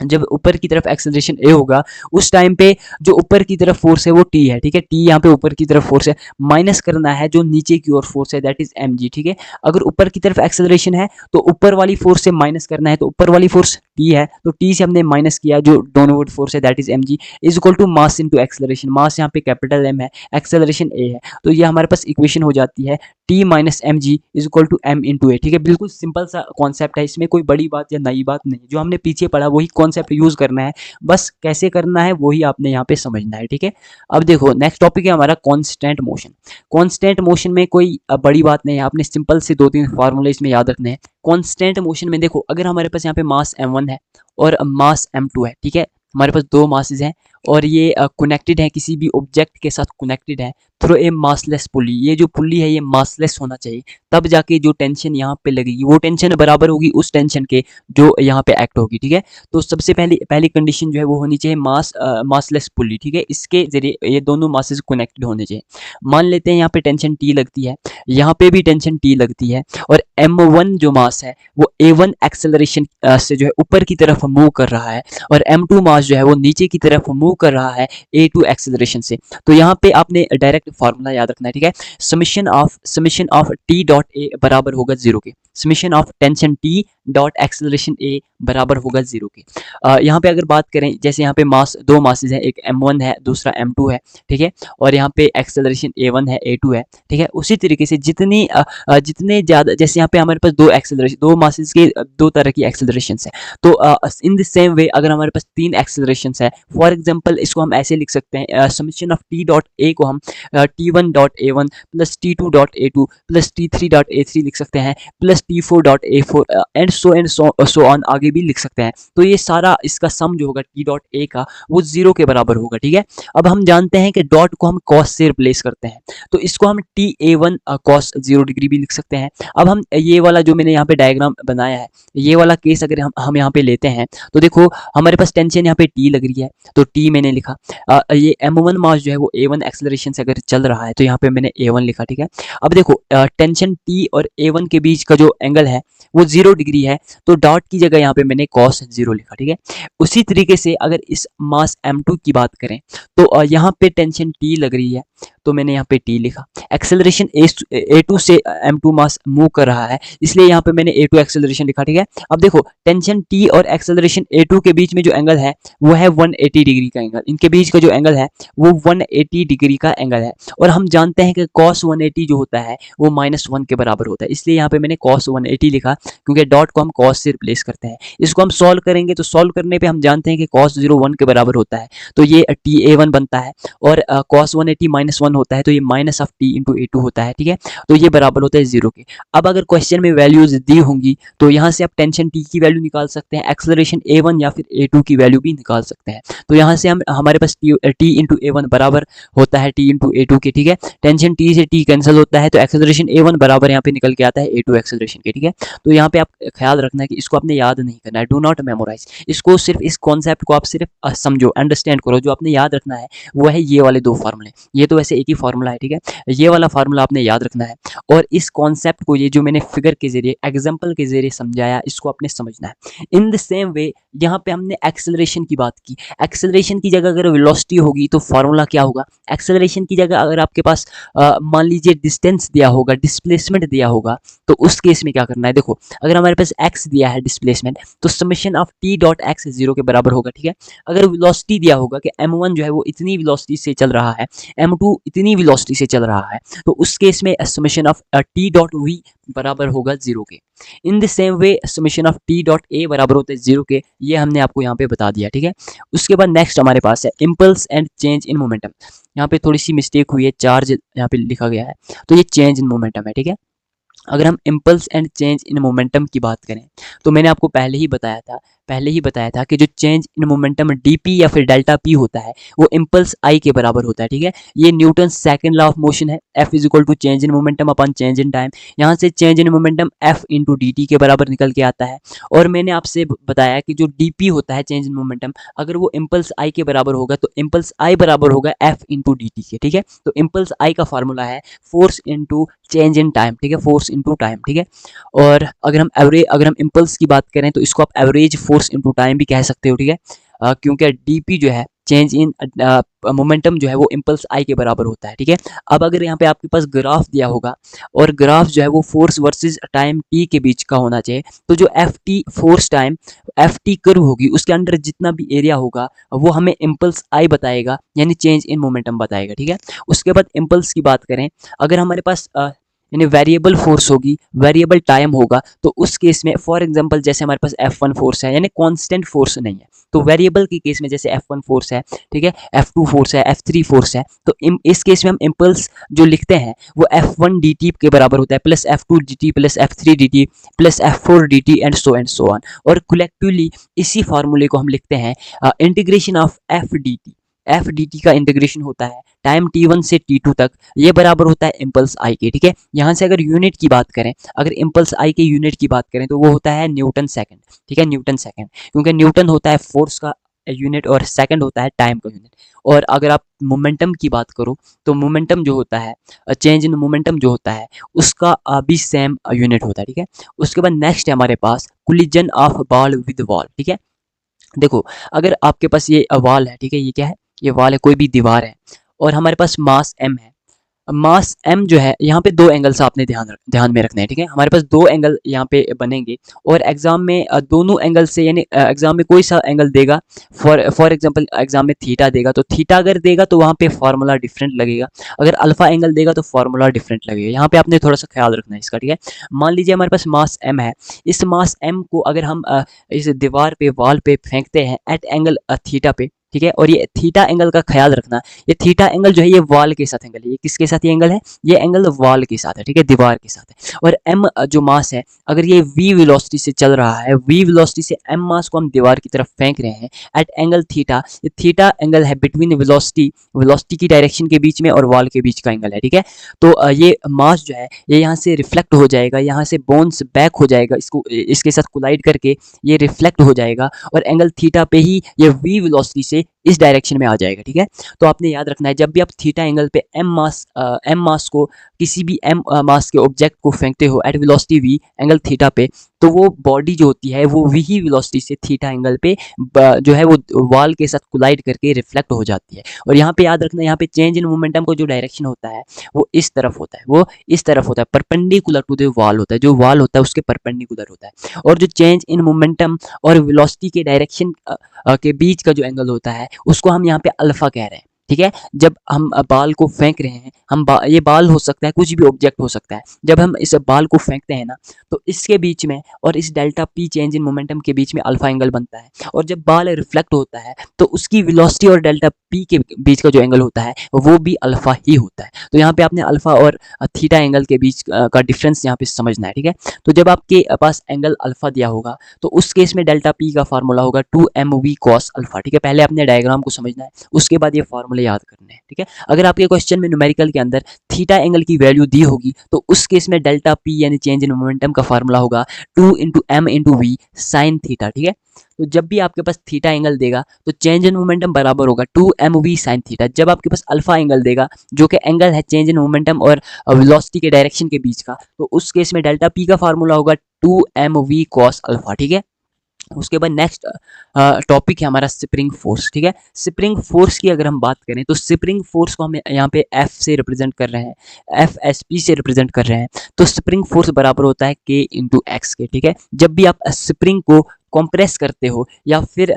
जब ऊपर की तरफ एक्सेलरेशन ए होगा उस टाइम पे जो ऊपर की तरफ फोर्स है वो टी है, ठीक है। टी यहाँ पे ऊपर की तरफ फोर्स है, माइनस करना है जो नीचे की ओर फोर्स है, दैट इज एम जी, ठीक है। अगर ऊपर की तरफ एक्सेलरेशन है तो ऊपर वाली फोर्स से माइनस करना है, तो ऊपर वाली फोर्स टी है तो टी से हमने माइनस किया जो डाउनवर्ड फोर्स है that is m g, is equal to mass into acceleration. Mass यहाँ पे कैपिटल एम है, एक्सेलरेशन ए है, तो ये हमारे पास इक्वेशन हो जाती है T minus m g is equal to M into a, ठीक है। बिल्कुल सिंपल सा कॉन्सेप्ट है, इसमें कोई बड़ी बात या नई बात नहीं, जो हमने पीछे पढ़ा वही कॉन्सेप्ट यूज करना है, बस कैसे करना है वही आपने यहाँ पे समझना है, ठीक है। अब देखो नेक्स्ट टॉपिक है हमारा कांस्टेंट मोशन। कांस्टेंट मोशन में कोई बड़ी बात नहीं है, आपने सिंपल से 2-3 फार्मूले इसमें याद रखने हैं। कांस्टेंट मोशन में देखो, अगर हमारे पास यहाँ पे मास m1 है और मास m2 है, ठीक है, हमारे पास दो मासेस हैं और ये कनेक्टेड है, किसी भी ऑब्जेक्ट के साथ कनेक्टेड है थ्रू ए मासलेस पुली। ये जो पुली है ये मासलेस होना चाहिए, तब जाके जो टेंशन यहाँ पे लगेगी वो टेंशन बराबर होगी उस टेंशन के जो यहाँ पे एक्ट होगी, ठीक है। तो सबसे पहली कंडीशन जो है वो होनी चाहिए मासलेस पुली, ठीक है। इसके जरिए ये दोनों मासेस कनेक्टेड होने चाहिए। मान लेते हैं यहाँ पे टेंशन टी लगती है, यहाँ पे भी टेंशन टी लगती है, और m1 जो मास है वो a1 एक्सेलरेशन से जो है ऊपर की तरफ मूव कर रहा है, और m2 मास जो है वो नीचे की तरफ मूव कर रहा है a2 एक्सेलरेशन से। तो यहाँ पे आपने डायरेक्ट फार्मूला याद रखना है, ठीक है। Summation of T dot a बराबर होगा 0 के, summation of tension T dot acceleration a बराबर होगा 0 के। यहाँ पे अगर बात करें, जैसे यहाँ पे दो मासेस हैं, एक m1 है दूसरा m2 है, ठीक है, और यहाँ पे एक्सेलरेशन a1 है a2 है, ठीक है। उसी तरीके से जितने ज़्यादा, जैसे यहाँ पे हमारे पास दो मासेस के दो तरह की एक्सेलरेशन है, तो इन द सेम वे अगर हमारे पास 3 एक्सेलरेशन है, फॉर एग्जाम्पल इसको हम ऐसे लिख सकते हैं, समेशन ऑफ टी डॉट ए को हम t1 dot a1 plus t2 dot a2 plus t3 dot a3 लिख सकते हैं, plus t4 dot a4 and so on आगे भी लिख सकते हैं। तो ये सारा इसका सम जो होगा टी डॉट ए का वो 0 के बराबर होगा, ठीक है। अब हम जानते हैं कि डॉट को हम कॉस से रिप्लेस करते हैं, तो इसको हम टी a1 कॉस 0 डिग्री भी लिख सकते हैं। अब हम ये वाला जो मैंने यहाँ पे डायग्राम बनाया है, ये वाला केस अगर हम यहाँ पे लेते हैं तो देखो हमारे पास टेंशन यहाँ पे टी लग रही है, तो टी मैंने लिखा, ये m1 मास जो है वो a1 एक्सेलरेशन से अगर चल रहा है तो यहाँ पे मैंने a1 लिखा, ठीक है। अब देखो टेंशन टी और a1 के बीच का जो एंगल है वो 0 डिग्री है, तो डॉट की जगह यहाँ पे मैंने cos 0 लिखा, ठीक है। उसी तरीके से अगर इस मास m2 की बात करें तो यहाँ पे टेंशन t लग रही है तो मैंने यहाँ पे t लिखा, एक्सेलरेशन a2 से m2 मास मूव कर रहा है इसलिए यहाँ पे मैंने a2 एक्सेलरेशन लिखा, ठीक है। अब देखो टेंशन t और एक्सेलरेशन a2 के बीच में जो एंगल है वो है 180 डिग्री का एंगल, इनके बीच का जो एंगल है वो 180 डिग्री का एंगल है, और हम जानते हैं कि cos 180 जो होता है वो -1 के बराबर होता है, इसलिए यहाँ पे मैंने cos 180 लिखा, क्योंकि डॉट को हम cos से रिप्लेस करते हैं। इसको हम सॉल्व करेंगे तो सॉल्व करने पे हम जानते हैं कि cos 0 1 के बराबर होता है, तो ये ta1 बनता है, और cos 180 -1 होता है तो ये minus of t into a2 होता है, ठीक है। तो ये बराबर होता है 0 के। अब अगर क्वेश्चन में वैल्यूज दी होंगी तो यहाँ से आप टेंशन t की वैल्यू निकाल सकते हैं, एक्सेलरेशन a1 या फिर a2 की वैल्यू भी निकाल सकते हैं। तो यहाँ से हमारे पास t इंटू a1 बराबर होता है t इंटू a2 के, ठीक है। टेंशन t से t कैंसिल होता है तो एक्सेलरेशन a1 बराबर यहाँ पे निकल के आता है a2 एक्सेलरेशन के, ठीक है। तो यहाँ पे आप ख्याल रखना है कि इसको आपने याद नहीं करना है, डू नॉट मेमोराइज, इसको सिर्फ इस कॉन्सेप्ट को आप सिर्फ समझो, अंडरस्टैंड करो। जो आपने याद रखना है वो है ये वाले दो फार्मूले, ये तो वैसे एक ही फार्मूला है, ठीक है। ये वाला फार्मूला आपने याद रखना है, और इस कॉन्सेप्ट को, ये जो मैंने फिगर के जरिए एग्जाम्पल के जरिए समझाया, इसको आपने समझना है। इन द सेम वे यहाँ पे हमने एक्सेलरेशन की बात की, एक्सेलरेशन की जगह अगर वेलोसिटी होगी तो फार्मूला क्या होगा, एक्सेलरेशन की जगह अगर आपके पास मान लीजिए डिस्टेंस दिया होगा, डिस्प्लेसमेंट दिया होगा, तो उस केस में क्या करना है, देखो अगर हमारे पास x दिया है डिस्प्लेसमेंट तो summation of t dot x 0 के बराबर होगा, ठीक है। अगर वेलोसिटी दिया होगा कि m1 जो है वो इतनी वेलोसिटी से चल रहा है, m2 इतनी वेलोसिटी से चल रहा है, तो उस केस में summation of t dot v बराबर होगा 0 के। In the same way summation of t dot a बराबर होता है 0 के, ये हमने आपको यहाँ पे बता दिया, ठीक है। उसके बाद नेक्स्ट हमारे पास है impulse and change in momentum. यहाँ पे थोड़ी सी मिस्टेक हुई है, चार्ज यहाँ पे लिखा गया है, तो ये चेंज इन मोमेंटम है, ठीक है। अगर हम impulse and change in momentum की बात करें तो मैंने आपको पहले ही बताया था, पहले ही बताया था कि जो चेंज इन मोमेंटम डीपी या फिर डेल्टा पी होता है वो इम्पल्स आई के बराबर होता है, ठीक है। ये Newton second law of motion है, F is equal to change in momentum upon change in time. यहाँ से change in momentum F into d t के बराबर निकल के आता है। और मैंने आपसे बताया कि जो डी पी होता है चेंज इन मोमेंटम, अगर वो इम्पल्स आई के बराबर होगा तो इम्पल्स आई बराबर होगा एफ इंटू डी टी के, ठीक है। तो इम्पल्स आई का फार्मूला है force into change in time, ठीक है, फोर्स इंटू टाइम, ठीक है। और अगर हम इम्पल्स की बात करें तो इसको आप एवरेज फोर्स इंटू टाइम भी कह सकते हो, ठीक है। क्योंकि डीपी जो है चेंज इन मोमेंटम जो है वो इम्पल्स आई के बराबर होता है, ठीक है। अब अगर यहाँ पे आपके पास ग्राफ दिया होगा और ग्राफ जो है वो फोर्स वर्सेस टाइम टी के बीच का होना चाहिए, तो जो F T force time F T curve होगी उसके अंदर जितना भी एरिया होगा वो हमें इम्पल्स आई बताएगा, यानी चेंज इन मोमेंटम बताएगा, ठीक है। उसके बाद इम्पल्स की बात करें, अगर हमारे पास यानी वेरिएबल फोर्स होगी, वेरिएबल टाइम होगा, तो उस केस में फॉर एग्जांपल जैसे हमारे पास F1 फोर्स है, यानी कांस्टेंट फोर्स नहीं है, तो वेरिएबल के केस में जैसे F1 फोर्स है, ठीक है, F2 फोर्स है, F3 फोर्स है, तो इस केस में हम इम्पल्स जो लिखते हैं वो F1 dt के बराबर होता है plus F2 dt plus F3 dt plus F4 dt and so on. और कलेक्टिवली इसी फार्मूले को हम लिखते हैं integration of F D T का इंटीग्रेशन होता है टाइम t1 से t2 तक, ये बराबर होता है इम्पल्स आई के, ठीक है। यहाँ से अगर यूनिट की बात करें, अगर इम्पल्स आई के यूनिट की बात करें तो वो होता है न्यूटन सेकंड, ठीक है, न्यूटन सेकंड, क्योंकि न्यूटन होता है फोर्स का यूनिट और सेकंड होता है टाइम का यूनिट। और अगर आप मोमेंटम की बात करो तो मोमेंटम जो होता है, चेंज इन मोमेंटम जो होता है उसका भी सेम यूनिट होता है, ठीक है। उसके बाद नेक्स्ट है हमारे पास collision of ball with wall, ठीक है। देखो अगर आपके पास ये वॉल है, ठीक है, ये क्या है, ये वॉल है, कोई भी दीवार है, और हमारे पास मास m है। मास m जो है, यहाँ पे दो एंगल्स आपने ध्यान में रखना है, ठीक है। हमारे पास दो एंगल यहाँ पे बनेंगे और एग्जाम में दोनों एंगल से, यानी एग्जाम में कोई सा एंगल देगा, फॉर एग्जांपल एग्जाम में थीटा देगा, तो थीटा अगर देगा तो वहाँ पे फार्मूला डिफरेंट लगेगा, अगर अल्फा एंगल देगा तो फार्मूला डिफरेंट लगेगा। यहाँ पे आपने थोड़ा सा ख्याल रखना है इसका, ठीक है। मान लीजिए हमारे पास मास m है, इस मास m को अगर हम इस दीवार पे वॉल पे फेंकते हैं एट एंगल थीटा पे, ठीक है, और ये थीटा एंगल का ख्याल रखना, ये थीटा एंगल जो है ये वॉल के साथ एंगल है, ये किसके साथ ये एंगल है, ये एंगल वॉल के साथ है, ठीक है, दीवार के साथ है। और m जो मास है, अगर ये v वेलोसिटी से चल रहा है, v वेलोसिटी से m मास को हम दीवार की तरफ फेंक रहे हैं एट एंगल थीटा, ये थीटा एंगल है बिटवीन वेलोसिटी की डायरेक्शन के बीच में और वॉल के बीच का एंगल है, ठीक है। तो ये मास जो है ये यहाँ से रिफ्लेक्ट हो जाएगा, यहाँ से बाउंस बैक हो जाएगा, इसको इसके साथ कोलाइड करके ये रिफ्लेक्ट हो जाएगा और एंगल थीटा पे ही ये v वेलोसिटी से इस डायरेक्शन में आ जाएगा, ठीक है। तो आपने याद रखना है जब भी आप थीटा एंगल पे m मास को किसी भी m मास के ऑब्जेक्ट को फेंकते हो at velocity v angle theta पे, तो वो बॉडी जो होती है वो v ही वेलोसिटी से थीटा एंगल पे जो है वो वॉल के साथ कोलाइड करके रिफ्लेक्ट हो जाती है। और यहाँ पे याद रखना, यहाँ पे चेंज इन मोमेंटम को जो डायरेक्शन होता है वो इस तरफ होता है, वो इस तरफ होता है, परपेंडिकुलर टू द वॉल होता है, जो वॉल होता है उसके परपेंडिकुलर होता है। और जो चेंज इन मोमेंटम और वेलोसिटी के डायरेक्शन के बीच का जो एंगल होता है उसको हम यहाँ पे अल्फा कह रहे हैं, ठीक है। जब हम बाल को फेंक रहे हैं, ये बाल हो सकता है, कुछ भी ऑब्जेक्ट हो सकता है, जब हम इस बाल को फेंकते हैं ना तो इसके बीच में और इस delta P change in momentum के बीच में अल्फा एंगल बनता है। और जब बाल रिफ्लेक्ट होता है तो उसकी वेलोसिटी और डेल्टा पी के बीच का जो एंगल होता है वो भी अल्फा ही होता है। तो यहाँ पे आपने अल्फा और थीटा एंगल के बीच का डिफरेंस यहाँ पे समझना है, ठीक है। तो जब आपके पास एंगल अल्फा दिया होगा तो उस केस में डेल्टा पी का फार्मूला होगा 2mv cos अल्फा, ठीक है। पहले आपने डायग्राम को समझना है, उसके बाद ये फार्मूले याद करने हैं, ठीक है। अगर आपके क्वेश्चन में न्यूमेरिकल के अंदर थीटा एंगल की वैल्यू दी होगी तो उस केस में डेल्टा पी यानी चेंज इन मोमेंटम का फार्मूला होगा 2 into m into v sine theta, ठीक है। तो जब भी आपके पास थीटा एंगल देगा तो चेंज इन मोमेंटम बराबर होगा 2mv साइन थीटा। जब आपके पास अल्फा एंगल देगा जो कि एंगल है चेंज इन मोमेंटम और वेलोसिटी के डायरेक्शन के बीच का, तो उस केस में डेल्टा पी का फार्मूला होगा 2mv cos अल्फा, ठीक है। उसके बाद नेक्स्ट टॉपिक है हमारा स्प्रिंग फोर्स, ठीक है। स्प्रिंग फोर्स की अगर हम बात करें तो स्प्रिंग फोर्स को हम यहाँ पे F से रिप्रेजेंट कर रहे हैं, FSP से रिप्रेजेंट कर रहे हैं। तो स्प्रिंग फोर्स बराबर होता है K इंटू एक्स के, ठीक है। जब भी आप स्प्रिंग को कंप्रेस करते हो या फिर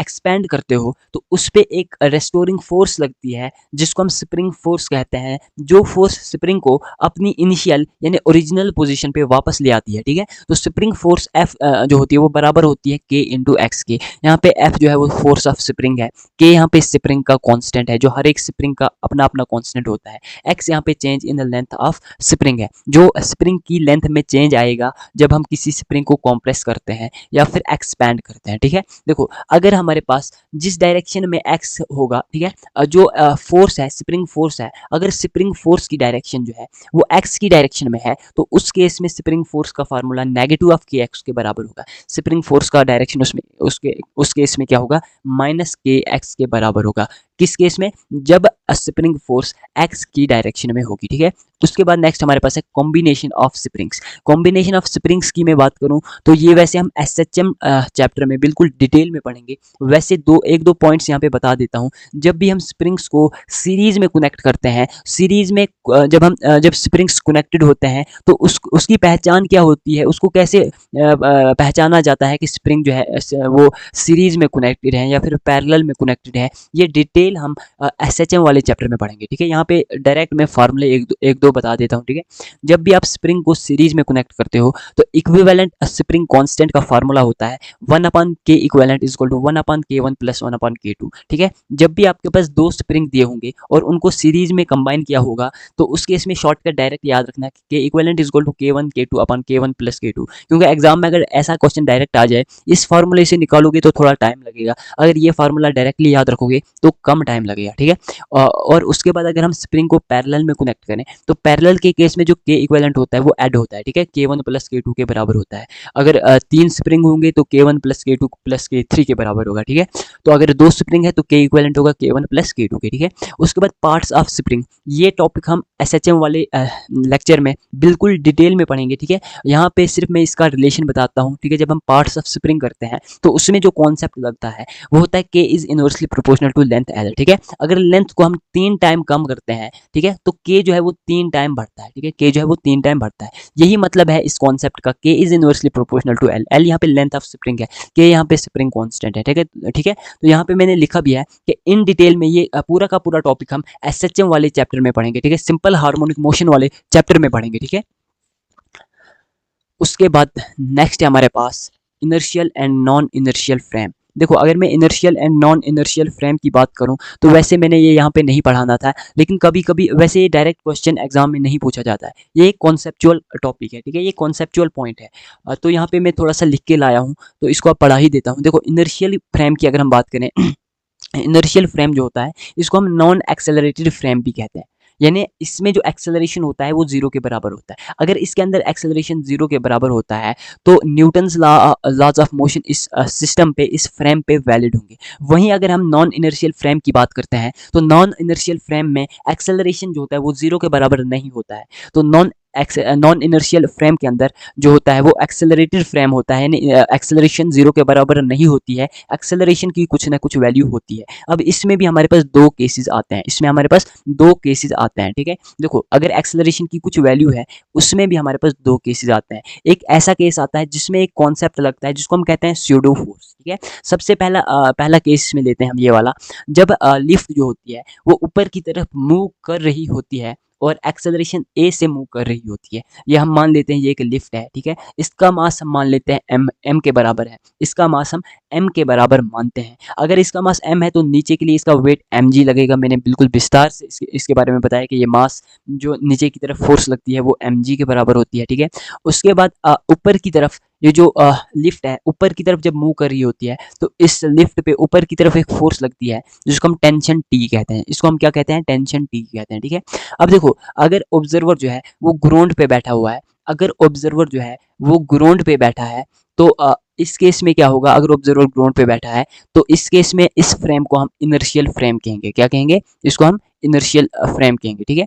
एक्सपेंड करते हो तो उस पर एक रेस्टोरिंग फोर्स लगती है जिसको हम स्प्रिंग फोर्स कहते हैं, जो फोर्स स्प्रिंग को अपनी इनिशियल यानी ओरिजिनल पोजीशन पे वापस ले आती है, ठीक है। तो स्प्रिंग फोर्स F जो होती है वो बराबर होती है K इंटू एक्स के। यहाँ पे F जो है वो फोर्स ऑफ स्प्रिंग है, K यहाँ पे स्प्रिंग का कांस्टेंट है, जो हर एक स्प्रिंग का अपना अपना कांस्टेंट होता है। X यहाँ पे change in the length of spring है, जो स्प्रिंग की लेंथ में चेंज आएगा जब हम किसी स्प्रिंग को कॉम्प्रेस करते हैं या फिर फिर एक्सपैंड करते हैं, ठीक है। देखो अगर हमारे पास जिस डायरेक्शन में एक्स होगा, ठीक है, जो फोर्स है, स्प्रिंग फोर्स है, अगर स्प्रिंग फोर्स की डायरेक्शन जो है वो एक्स की डायरेक्शन में है, तो उस केस में स्प्रिंग फोर्स का फार्मूला नेगेटिव ऑफ के एक्स के बराबर होगा। स्प्रिंग फोर्स का डायरेक्शन उसमें उस केस में क्या होगा, माइनस के एक्स के बराबर होगा। किस केस में, जब स्प्रिंग फोर्स एक्स की डायरेक्शन में होगी, ठीक है। उसके बाद नेक्स्ट हमारे पास है combination of springs. Combination of springs की मैं बात करूं तो ये वैसे हम एसएचएम चैप्टर में बिल्कुल डिटेल में पढ़ेंगे। वैसे एक दो पॉइंट्स यहाँ पे बता देता हूं। जब भी हम स्प्रिंग्स को सीरीज में कनेक्ट करते हैं, सीरीज में जब स्प्रिंग्स कनेक्टेड होते हैं तो उसकी पहचान क्या होती है, उसको कैसे पहचाना जाता है कि स्प्रिंग जो है वो सीरीज में कनेक्टेड है या फिर पैरेलल में कनेक्टेड है, ये डिटेल हम एसएचएम वाले चैप्टर में पढ़ेंगे, ठीक है। यहाँ पे डायरेक्ट मैं फार्मूले एक दो बता देता हूँ, ठीक है। जब भी आप स्प्रिंग को सीरीज में कनेक्ट करते हो तो इक्विवेलेंट स्प्रिंग कांस्टेंट का फार्मूला होता है 1/k equivalent is equal to 1/k1 plus 1/k2, ठीक है। जब भी आपके पास दो स्प्रिंग दिए होंगे और उनको सीरीज में कंबाइन किया होगा तो उस केस में शॉर्टकट डायरेक्ट याद रखना कि k equivalent is equal to k1 plus k2, क्योंकि एग्जाम में अगर ऐसा क्वेश्चन डायरेक्ट आ जाए, इस फार्मूले से निकालोगे तो थोड़ा टाइम लगेगा, अगर ये फार्मूला डायरेक्टली याद रखोगे तो कम टाइम लगेगा, ठीक है। और उसके बाद अगर हम स्प्रिंग को पैरेलल में कनेक्ट करें तो पैरेलल के केस में जो k इक्विवेलेंट होता है वो ऐड होता है, ठीक है, k1 प्लस k2 के बराबर होता है। अगर 3 स्प्रिंग होंगे तो k1 plus k2 plus k3 के बराबर होगा, ठीक है। तो अगर 2 स्प्रिंग है तो k इक्विवेलेंट होगा k1 प्लस k2 के, ठीक है। उसके बाद पार्ट्स ऑफ स्प्रिंग, ये टॉपिक हम एसएचएम वाले लेक्चर में बिल्कुल डिटेल में पढ़ेंगे, ठीक है। यहाँ पे सिर्फ मैं इसका रिलेशन बताता हूँ, ठीक है। जब हम पार्ट्स ऑफ स्प्रिंग करते हैं तो उसमें जो कॉन्सेप्ट लगता है वो होता है k is inversely proportional to length L, ठीक है। अगर लेंथ को हम 3 टाइम कम करते हैं, ठीक है, तो k जो है वो 3 टाइम बढ़ता है, ठीक है, k जो है वो 3 टाइम बढ़ता है। यही मतलब है इस कॉन्सेप्ट का, k is inversely proportional to L. L यहाँ पे लेंथ ऑफ स्प्रिंग है, k यहाँ पे स्प्रिंग कांस्टेंट है, ठीक है, ठीक है। तो यहाँ पे मैंने लिखा भी है कि इन डिटेल में ये पूरा का पूरा टॉपिक हम एसएचएम वाले चैप्टर में पढ़ेंगे, ठीक है, सिंपल हार्मोनिक मोशन वाले चैप्टर में पढ़ेंगे, ठीक है। उसके बाद नेक्स्ट है हमारे पास inertial and non inertial frame. देखो अगर मैं inertial and non inertial frame की बात करूं तो वैसे मैंने ये यहाँ पे नहीं पढ़ाना था, लेकिन कभी कभी वैसे ये डायरेक्ट क्वेश्चन एग्जाम में नहीं पूछा जाता है। ये एक कॉन्सेप्चुअल टॉपिक है, ठीक है, ये कॉन्सेप्चुअल पॉइंट है। तो यहाँ पे मैं थोड़ा सा लिख के लाया हूँ तो इसको आप पढ़ा ही देता हूँ। देखो इनर्शियल फ्रेम की अगर हम बात करें इनर्शियल फ्रेम जो होता है इसको हम नॉन एक्सेलरेटेड फ्रेम भी कहते हैं, यानी इसमें जो एक्सेलरेशन होता है वो 0 के बराबर होता है। अगर इसके अंदर एक्सेलरेशन 0 के बराबर होता है तो न्यूटन्स लॉज ऑफ मोशन इस सिस्टम पे, इस फ्रेम पे वैलिड होंगे। वहीं अगर हम नॉन इनर्शियल फ्रेम की बात करते हैं तो नॉन इनर्शियल फ्रेम में एक्सेलरेशन जो होता है वो 0 के बराबर नहीं होता है। तो नॉन इनर्शियल फ्रेम के अंदर जो होता है वो एक्सेलरेटेड फ्रेम होता है, यानी एक्सेलरेशन 0 के बराबर नहीं होती है, एक्सेलरेशन की कुछ ना कुछ वैल्यू होती है। अब इसमें भी हमारे पास दो केसेस आते हैं, इसमें हमारे पास दो केसेस आते हैं, ठीक है। देखो अगर एक्सेलरेशन की कुछ वैल्यू है उसमें भी हमारे पास दो केसेस आते हैं। एक ऐसा केस आता है जिसमें एक कॉन्सेप्ट लगता है जिसको हम कहते हैं स्यूडो फोर्स, ठीक है। सबसे पहला केस में लेते हैं हम ये वाला, जब लिफ्ट जो होती है वो ऊपर की तरफ मूव कर रही होती है और एक्सेलरेशन ए से मूव कर रही होती है। ये हम मान लेते हैं ये एक लिफ्ट है, ठीक है। इसका मास हम मान लेते हैं एम के बराबर है, इसका मास हम एम के बराबर मानते हैं। अगर इसका मास एम है तो नीचे के लिए इसका वेट एम जी लगेगा। मैंने बिल्कुल विस्तार से इसके बारे में बताया कि ये मास जो नीचे की तरफ फोर्स लगती है वो एम जी के बराबर होती है, ठीक है। उसके बाद ऊपर की तरफ ये जो लिफ्ट है ऊपर की तरफ जब मूव कर रही होती है तो इस लिफ्ट पे ऊपर की तरफ एक फोर्स लगती है जिसको हम टेंशन टी कहते हैं। इसको हम क्या कहते हैं, टेंशन टी कहते हैं, ठीक है। अब देखो अगर ऑब्जर्वर जो है वो ग्राउंड पे बैठा हुआ है, अगर ऑब्जर्वर जो है वो ग्राउंड पे बैठा है तो इस केस में क्या होगा, अगर ऑब्जर्वर ग्राउंड पे बैठा है तो इस केस में इस फ्रेम को हम इनर्शियल फ्रेम कहेंगे। क्या कहेंगे, इसको हम इनर्शियल फ्रेम कहेंगे, ठीक है।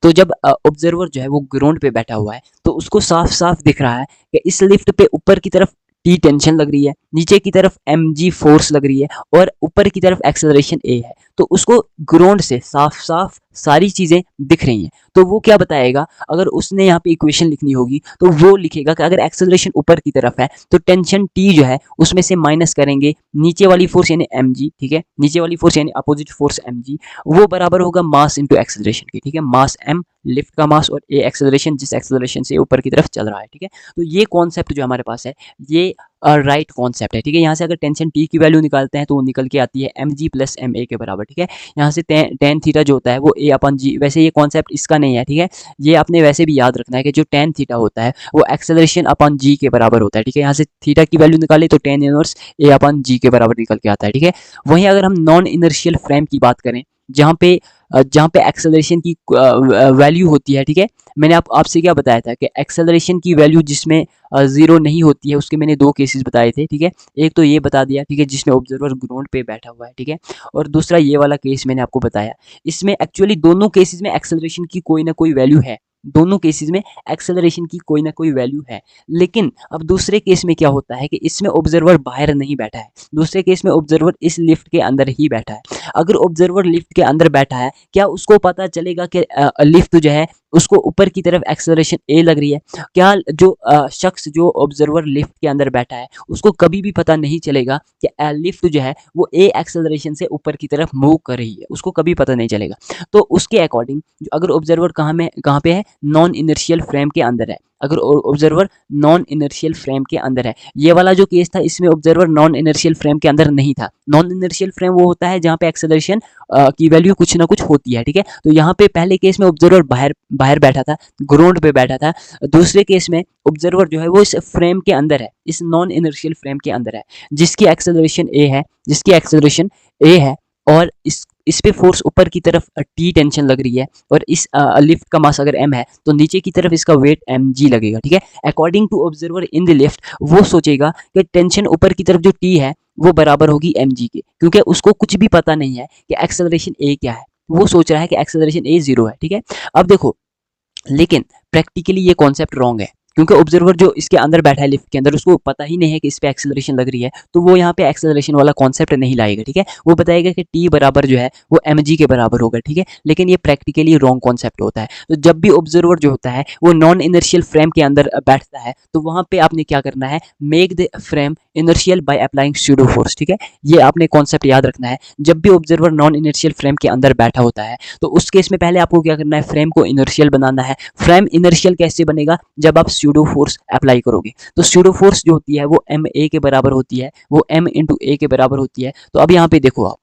तो जब ऑब्जर्वर जो है वो ग्राउंड पे बैठा हुआ है तो उसको साफ साफ दिख रहा है कि इस लिफ्ट पे ऊपर की तरफ टी टेंशन लग रही है, नीचे की तरफ एम जी फोर्स लग रही है और ऊपर की तरफ एक्सेलरेशन ए है। तो उसको ग्राउंड से साफ साफ सारी चीज़ें दिख रही हैं। तो वो क्या बताएगा, अगर उसने यहाँ पे इक्वेशन लिखनी होगी तो वो लिखेगा कि अगर एक्सेलरेशन ऊपर की तरफ है तो टेंशन टी जो है उसमें से माइनस करेंगे नीचे वाली फोर्स यानी एम जी, ठीक है, नीचे वाली फोर्स यानी अपोजिट फोर्स एम जी, वो बराबर होगा मास इंटू एक्सेलरेशन की, ठीक है, मास एम लिफ्ट का मास और ए एक्सेलरेशन, जिस एक्सेलरेशन से ऊपर की तरफ चल रहा है, ठीक है। तो ये कॉन्सेप्ट जो हमारे पास है ये राइट कॉन्सेप्ट है, ठीक है। यहाँ से अगर टेंशन टी की वैल्यू निकालते हैं तो वो निकल के आती है mg प्लस एम ए के बराबर, ठीक है। यहाँ से टेन थीटा जो होता है वो ए अपन जी, वैसे ये कॉन्सेप्ट इसका नहीं है, ठीक है। ये आपने वैसे भी याद रखना है कि जो टेन थीटा होता है वो एक्सेलरेशन अपन जी के बराबर होता है, ठीक है। यहाँ से थीटा की वैल्यू निकाले तो टेन इनवर्स ए अपन जी के बराबर निकल के आता है, ठीक है। वहीं अगर हम नॉन इनर्शियल फ्रेम की बात करें जहाँ पे एक्सेलरेशन की वैल्यू होती है, ठीक है। मैंने आपसे क्या बताया था कि एक्सेलरेशन की वैल्यू जिसमें जीरो नहीं होती है उसके मैंने दो केसेस बताए थे, ठीक है। एक तो ये बता दिया, ठीक है, जिसमें ऑब्जर्वर ग्राउंड पे बैठा हुआ है, ठीक है। और दूसरा ये वाला केस मैंने आपको बताया। इसमें एक्चुअली दोनों केसेस में एक्सेलरेशन की कोई ना कोई वैल्यू है, दोनों केसेस में एक्सेलरेशन की कोई ना कोई वैल्यू है। लेकिन अब दूसरे केस में क्या होता है कि इसमें ऑब्जर्वर बाहर नहीं बैठा है, दूसरे केस में ऑब्जर्वर इस लिफ्ट के अंदर ही बैठा है। अगर ऑब्जर्वर लिफ्ट के अंदर बैठा है, क्या उसको पता चलेगा कि लिफ्ट जो है उसको ऊपर की तरफ एक्सेलरेशन ए लग रही है? क्या जो शख्स जो ऑब्जर्वर लिफ्ट के अंदर बैठा है उसको कभी भी पता नहीं चलेगा कि लिफ्ट जो है वो ए एक्सेलरेशन से ऊपर की तरफ मूव कर रही है? उसको कभी पता नहीं चलेगा। तो उसके अकॉर्डिंग अगर ऑब्जर्वर कहाँ पे है, नॉन इनर्शियल फ्रेम के अंदर है, अगर ऑब्जर्वर नॉन इनर्शियल फ्रेम के अंदर है। ये वाला जो केस था इसमें ऑब्जर्वर नॉन इनर्शियल फ्रेम के अंदर नहीं था। नॉन इनर्शियल फ्रेम वो होता है जहाँ पे एक्सेलरेशन की वैल्यू कुछ ना कुछ होती है, ठीक है। तो यहाँ पे पहले केस में ऑब्जर्वर बाहर बैठा था, ग्राउंड पे बैठा था। दूसरे केस में ऑब्जर्वर जो है वो इस फ्रेम के अंदर है, इस नॉन इनर्शियल फ्रेम के अंदर है, जिसकी एक्सेलरेशन ए है और इस पे फोर्स ऊपर की तरफ टी टेंशन लग रही है और इस लिफ्ट का मास अगर m है तो नीचे की तरफ इसका वेट mg लगेगा, ठीक है। According to observer in the lift वो सोचेगा कि टेंशन ऊपर की तरफ जो t है वो बराबर होगी mg के, क्योंकि उसको कुछ भी पता नहीं है कि एक्सेलरेशन a क्या है। वो सोच रहा है कि एक्सेलरेशन a 0 है, ठीक है। अब देखो, लेकिन प्रैक्टिकली ये कॉन्सेप्ट रॉन्ग है, क्योंकि ऑब्जर्वर जो इसके अंदर बैठा है लिफ्ट के अंदर उसको पता ही नहीं है कि इस पे एक्सेलरेशन लग रही है, तो वो यहाँ पे एक्सेलरेशन वाला कॉन्सेप्ट नहीं लाएगा, ठीक है। वो बताएगा कि टी बराबर जो है वो mg के बराबर होगा, ठीक है। लेकिन ये प्रैक्टिकली रॉन्ग कॉन्सेप्ट होता है। तो जब भी ऑब्जर्वर जो होता है वो नॉन इनर्शियल फ्रेम के अंदर बैठता है तो वहाँ पे आपने क्या करना है, make the frame inertial by applying pseudo force, ठीक है। ये आपने कॉन्सेप्ट याद रखना है। जब भी ऑब्जर्वर नॉन इनर्शियल फ्रेम के अंदर बैठा होता है तो उस केस में पहले आपको क्या करना है, फ्रेम को इनर्शियल बनाना है। फ्रेम इनर्शियल कैसे बनेगा, जब आप स्यूडो फोर्स अप्लाई करोगे। तो स्यूडो फोर्स जो होती है वो एम ए के बराबर होती है, वो एम इंटू ए के बराबर होती है। तो अब यहाँ पे देखो, आप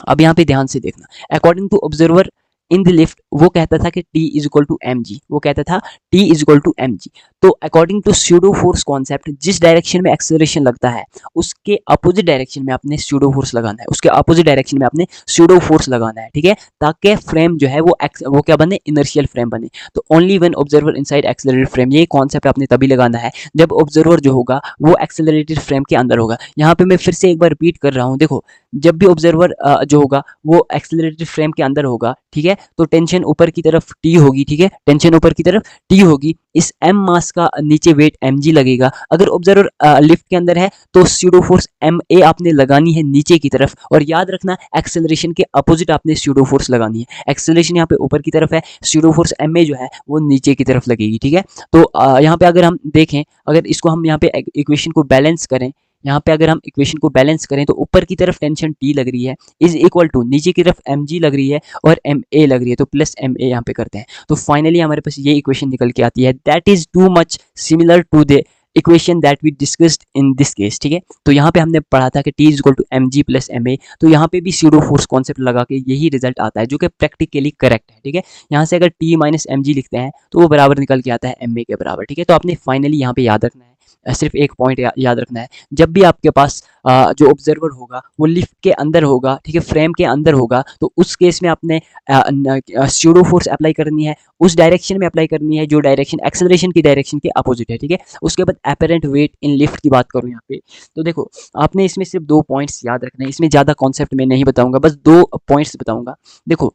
अब यहाँ पे ध्यान से देखना, according to observer in the lift वो कहता था कि T is equal to M g, वो कहता था T is equal to M g. तो according to pseudo force concept जिस डायरेक्शन में एक्सेलरेशन लगता है उसके अपोजिट डायरेक्शन में आपने स्यूडो फोर्स लगाना है, उसके अपोजिट डायरेक्शन में आपने स्यूडो फोर्स लगाना है, ठीक है, ताकि फ्रेम जो है वो क्या बने, इनर्शियल फ्रेम बने। तो only when observer inside accelerated frame, ये कॉन्सेप्ट आपने तभी लगाना है जब ऑब्जर्वर जो होगा वो एक्सेलरेटेड फ्रेम के अंदर होगा। यहाँ पे मैं फिर से एक बार रिपीट कर रहा हूँ, देखो, जब भी ऑब्जर्वर जो होगा वो एक्सेलरेटेड फ्रेम के अंदर होगा, ठीक है, तो टेंशन ऊपर की तरफ T होगी, ठीक है, टेंशन ऊपर की तरफ T होगी, इस m मास का नीचे वेट mg लगेगा। अगर ऑब्जर्वर लिफ्ट के अंदर है तो स्यूडो फोर्स ma आपने लगानी है नीचे की तरफ, और याद रखना एक्सेलरेशन के अपोजिट आपने स्यूडो फोर्स लगानी है। एक्सेलरेशन यहाँ पे ऊपर की तरफ है, स्यूडो फोर्स ma जो है वो नीचे की तरफ लगेगी, ठीक है। तो यहाँ पे अगर हम देखें, अगर इसको हम यहाँ पे इक्वेशन को बैलेंस करें, यहाँ पे अगर हम इक्वेशन को बैलेंस करें तो ऊपर की तरफ टेंशन T लग रही है इज इक्वल टू नीचे की तरफ mg लग रही है और ma लग रही है, तो प्लस ma यहाँ पे करते हैं। तो फाइनली हमारे पास ये इक्वेशन निकल के आती है, that is too much similar to the equation that we discussed in this case, ठीक है। तो यहाँ पे हमने पढ़ा था कि T is equal to mg plus ma, तो यहाँ पे भी स्यूडो फोर्स कॉन्सेप्ट लगा के यही रिजल्ट आता है जो कि प्रैक्टिकली करेक्ट है, ठीक है। यहाँ से अगर T माइनस mg लिखते हैं तो वो बराबर निकल के आता है ma के बराबर, ठीक है। तो आपने फाइनली यहाँ पे याद रखना है, सिर्फ एक पॉइंट याद रखना है, जब भी आपके पास जो ऑब्जर्वर होगा वो लिफ्ट के अंदर होगा, ठीक है, फ्रेम के अंदर होगा, तो उस केस में आपने स्यूडो फोर्स अप्लाई करनी है, उस डायरेक्शन में अप्लाई करनी है जो डायरेक्शन एक्सेलरेशन की डायरेक्शन के अपोजिट है, ठीक है। उसके बाद अपरेंट वेट इन लिफ्ट की बात करूँ यहाँ पे, तो देखो आपने इसमें सिर्फ दो पॉइंट्स याद रखना है, इसमें ज़्यादा कॉन्सेप्ट मैं नहीं बताऊँगा, बस दो पॉइंट्स बताऊँगा। देखो,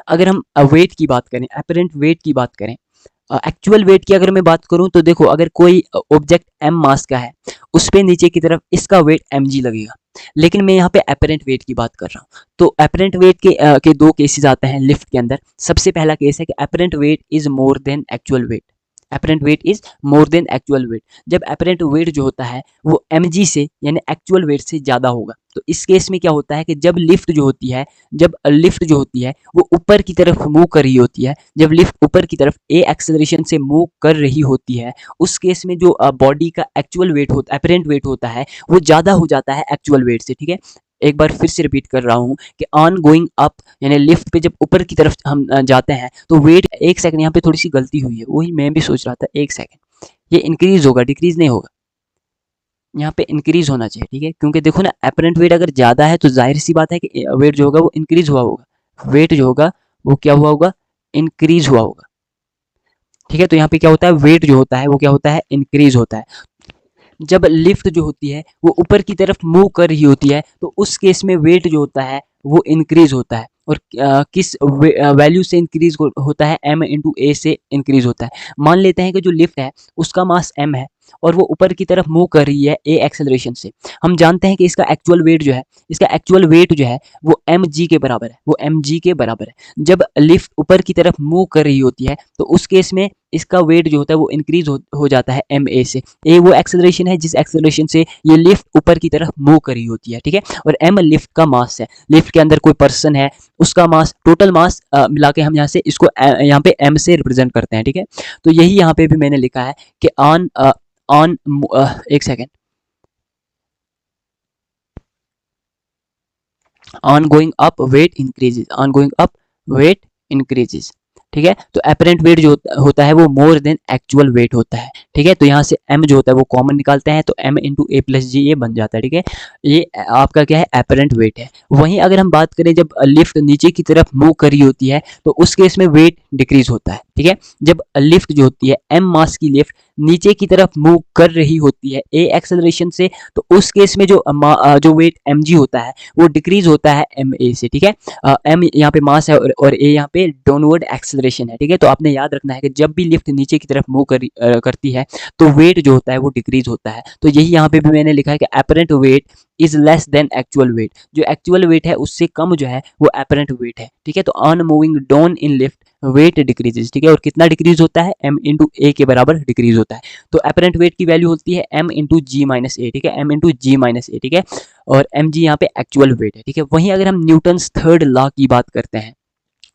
अगर हम वेट की बात करें, अपरेंट वेट की बात करें, एक्चुअल वेट की अगर मैं बात करूं तो देखो, अगर कोई ऑब्जेक्ट m मास का है उस पे नीचे की तरफ इसका वेट mg लगेगा, लेकिन मैं यहाँ पे अपरेंट वेट की बात कर रहा हूँ। तो अपरेंट वेट के दो केसेस आते हैं लिफ्ट के अंदर। सबसे पहला केस है कि apparent wait is more than actual wait, apparent wait is more than actual wait. जब अपरेंट वेट जो होता है वो mg से यानी एक्चुअल वेट से ज़्यादा होगा। तो इस केस में क्या होता है कि जब लिफ्ट जो होती है वो ऊपर की तरफ मूव कर रही होती है, जब लिफ्ट ऊपर की तरफ ए एक्सेलरेशन से मूव कर रही होती है, उस केस में जो बॉडी का एक्चुअल वेट होता है, अपरेंट वेट होता है, वो ज़्यादा हो जाता है एक्चुअल वेट से। ठीक है, एक बार फिर से रिपीट कर रहा हूँ कि ऑन गोइंग अप यानी लिफ्ट पे जब ऊपर की तरफ हम जाते हैं तो वेट, एक सेकंड यहाँ पे थोड़ी सी गलती हुई है, वही मैं भी सोच रहा था, एक सेकंड, ये इंक्रीज होगा, डिक्रीज नहीं होगा, यहाँ पे इंक्रीज होना चाहिए। ठीक है, क्योंकि देखो ना अपरेंट वेट अगर ज़्यादा है तो जाहिर सी बात है कि वेट जो होगा वो इंक्रीज हुआ होगा, वेट जो होगा वो क्या हुआ होगा, इंक्रीज हुआ होगा। ठीक है, तो यहाँ पे क्या होता है, वेट जो होता है वो क्या होता है, इंक्रीज होता है। जब लिफ्ट जो होती है वो ऊपर की तरफ मूव कर रही होती है तो उस केस में वेट जो होता है वो इंक्रीज होता है। और किस वैल्यू से इंक्रीज होता है, m इंटू ए से इंक्रीज होता है। मान लेते हैं कि जो लिफ्ट है उसका मास m है और वो ऊपर की तरफ मूव कर रही है a एक्सेलरेशन से। हम जानते हैं कि इसका एक्चुअल वेट जो है वो mg के बराबर है, वो mg के बराबर है। जब लिफ्ट ऊपर की तरफ मूव कर रही होती है तो उस केस में इसका वेट जो होता है वो इंक्रीज हो जाता है ma से। a वो एक्सेलरेशन है जिस एक्सेलरेशन से ये लिफ्ट ऊपर की तरफ मूव कर रही होती है। ठीक है, और m लिफ्ट का मास है, लिफ्ट के अंदर कोई पर्सन है, उसका मास, टोटल मास मिला के हम यहाँ से इसको यहाँ पे m से रिप्रेजेंट करते हैं। ठीक है, तो यही यहाँ पे भी मैंने लिखा है कि ऑन एक second, on going up weight increases, on going up weight increases. ठीक है, तो अपरेंट वेट जो होता है वो मोर देन एक्चुअल वेट होता है। ठीक है, तो यहाँ से m जो होता है वो कॉमन निकालते हैं तो m इंटू ए प्लस जी ये बन जाता है। ठीक है, ये आपका क्या है, अपरेंट वेट है। वहीं अगर हम बात करें जब लिफ्ट नीचे की तरफ मूव कर रही होती है तो उस केस में वेट डिक्रीज होता है। ठीक है, जब लिफ्ट जो होती है m मास की लिफ्ट नीचे की तरफ मूव कर रही होती है a एक्सेलरेशन से तो उस केस में जो वेट mg होता है वो डिक्रीज होता है ma से। ठीक है, m यहाँ पे मास है और a यहाँ पे डाउनवर्ड एक्सेलरेशन है। ठीक है, तो आपने याद रखना है कि जब भी लिफ्ट नीचे की तरफ मूव करती है तो वेट जो होता है वो डिक्रीज होता है। तो यही यहाँ पे भी मैंने लिखा है कि apparent wait is less than actual wait, जो एक्चुअल वेट है उससे कम जो है वो अपरेंट वेट है। ठीक है, तो on moving down in lift weight decreases. ठीक है, और कितना डिक्रीज होता है, m इंटू ए के बराबर डिक्रीज होता है। तो अपरेंट वेट की वैल्यू होती है m इंटू जी माइनस ए। ठीक है, m इंटू जी माइनस ए। ठीक है, और mg यहाँ पे एक्चुअल वेट है। ठीक है, वहीं अगर हम न्यूटन्स थर्ड लॉ की बात करते हैं,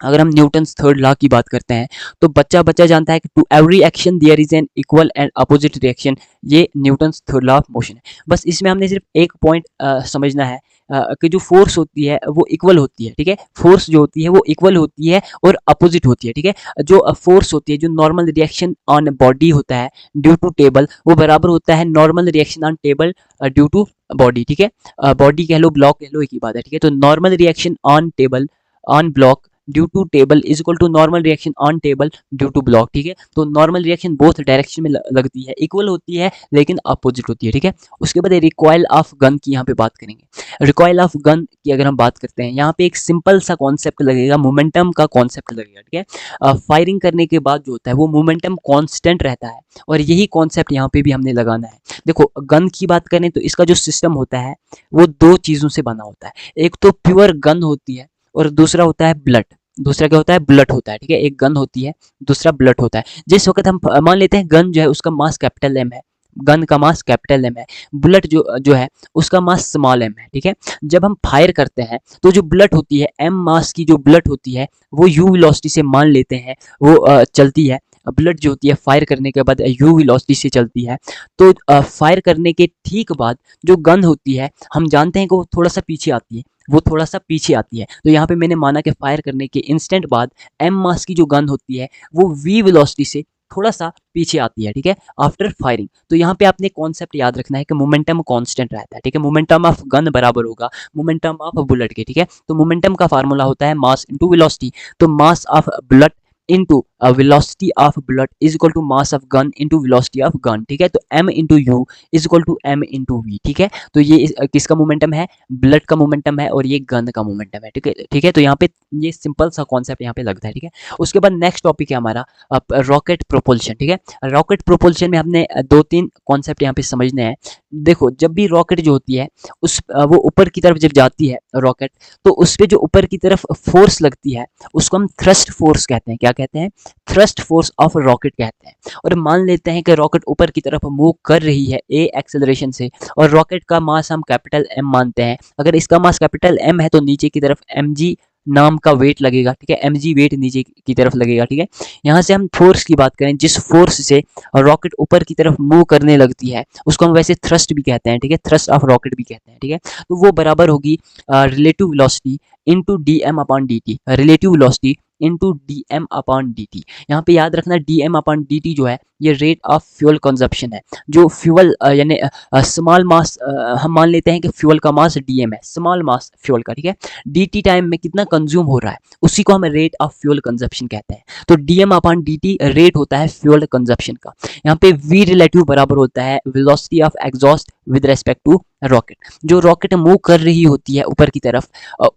अगर हम न्यूटन्स थर्ड लॉ की बात करते हैं तो बच्चा बच्चा जानता है कि to every action there is an equal and opposite reaction. ये Newton's third law of motion है। बस इसमें हमने सिर्फ एक पॉइंट समझना है कि जो फोर्स होती है वो इक्वल होती है। ठीक है, फोर्स जो होती है वो इक्वल होती है और अपोजिट होती है। ठीक है, जो फोर्स होती है, जो नॉर्मल रिएक्शन ऑन बॉडी होता है ड्यू टू टेबल, वो बराबर होता है normal reaction on table due to body. ठीक है, बॉडी कह लो, ब्लॉक कह लो, एक ही बात है। ठीक है, तो normal reaction on table on block due to table is equal to normal reaction on table due to block. ठीक है, तो नॉर्मल रिएक्शन बोथ डायरेक्शन में लगती है, इक्वल होती है लेकिन अपोजिट होती है। ठीक है, उसके बाद रिकॉइल ऑफ गन की यहाँ पे बात करेंगे। रिकॉइल ऑफ गन की अगर हम बात करते हैं, यहाँ पे एक सिंपल सा कॉन्सेप्ट लगेगा, मोमेंटम का कॉन्सेप्ट लगेगा। ठीक है, फायरिंग करने के बाद जो होता है वो मोमेंटम कॉन्स्टेंट रहता है और यही कॉन्सेप्ट यहाँ पे भी हमने लगाना है। देखो, गन की बात करें तो इसका जो सिस्टम होता है वो दो चीज़ों से बना होता है, एक तो प्योर गन होती है और दूसरा होता है ब्लड। दूसरा क्या होता है, ब्लड होता है। ठीक है, एक गन होती है, दूसरा ब्लड होता है। जिस वक्त हम मान लेते हैं गन जो है उसका मास कैपिटल एम है, गन का मास कैपिटल एम है, बुलेट जो जो है उसका मास स्मॉल एम है। ठीक है, जब हम फायर करते हैं तो जो बुलेट होती है, एम मास की जो बुलेट होती है वो यू वेलोसिटी से मान लेते हैं वो चलती है। बुलेट जो होती है फायर करने के बाद यू वेलोसिटी से चलती है। तो फायर करने के ठीक बाद जो गन होती है हम जानते हैं कि वो थोड़ा सा पीछे आती है, वो थोड़ा सा पीछे आती है। तो यहाँ पे मैंने माना कि फायर करने के इंस्टेंट बाद एम मास की जो गन होती है वो वी वेलोसिटी से थोड़ा सा पीछे आती है। ठीक है, आफ्टर फायरिंग। तो यहाँ पे आपने कॉन्सेप्ट याद रखना है कि मोमेंटम कांस्टेंट रहता है। ठीक है, मोमेंटम ऑफ गन बराबर होगा मोमेंटम ऑफ बुलेट के। ठीक है, तो मोमेंटम का फार्मूला होता है मास इनटू वेलोसिटी। तो mass of bullet into velocity of bullet is equal to mass of gun into velocity of gun। ठीक है, तो m into u is equal to m into v। ठीक है, तो ये किसका मोमेंटम है, बुलेट का मोमेंटम है और ये गन का मोमेंटम है। ठीक है, ठीक है, तो यहाँ पे ये सिंपल सा कॉन्सेप्ट यहाँ पे लगता है। ठीक है, उसके बाद नेक्स्ट टॉपिक है हमारा रॉकेट प्रोपल्शन। ठीक है, रॉकेट प्रोपल्शन में हमने दो तीन कॉन्सेप्ट यहाँ पे समझने हैं। देखो जब भी रॉकेट जो होती है उस वो ऊपर की तरफ जब जाती है रॉकेट, तो उस पे जो ऊपर की तरफ फोर्स लगती है उसको हम थ्रस्ट फोर्स कहते हैं। क्या कहते हैं? थ्रस्ट फोर्स ऑफ रॉकेट कहते हैं। और मान लेते हैं कि रॉकेट ऊपर की तरफ मूव कर रही है ए एक्सेलरेशन से, और रॉकेट का मास हम कैपिटल एम मानते हैं। अगर इसका मास कैपिटल एम है तो नीचे की तरफ एम जी नाम का वेट लगेगा, ठीक है, एम जी वेट नीचे की तरफ लगेगा, ठीक है। यहाँ से हम फोर्स की बात करें, जिस फोर्स से रॉकेट ऊपर की तरफ मूव करने लगती है उसको हम वैसे थ्रस्ट भी कहते हैं, ठीक है, थ्रस्ट ऑफ रॉकेट भी कहते हैं, ठीक है। तो वो बराबर होगी relative velocity into D M upon D T, relative velocity into D M upon D T. यहाँ पे याद रखना D M upon D T जो है ये रेट ऑफ फ्यूल कंजप्शन है। जो फ्यूल यानी स्मॉल मास, हम मान लेते हैं कि फ्यूल का मास डी एम है, स्मॉल मास फ्यूल का, ठीक है। डी टी टाइम में कितना कंज्यूम हो रहा है उसी को हम रेट ऑफ फ्यूल कंजप्शन कहते हैं। तो D M upon D T rate होता है फ्यूल कंजप्शन का। यहाँ पे वी रिलेटिव बराबर होता है velocity of exhaust with respect to rocket. जो रॉकेट मूव कर रही होती है ऊपर की तरफ,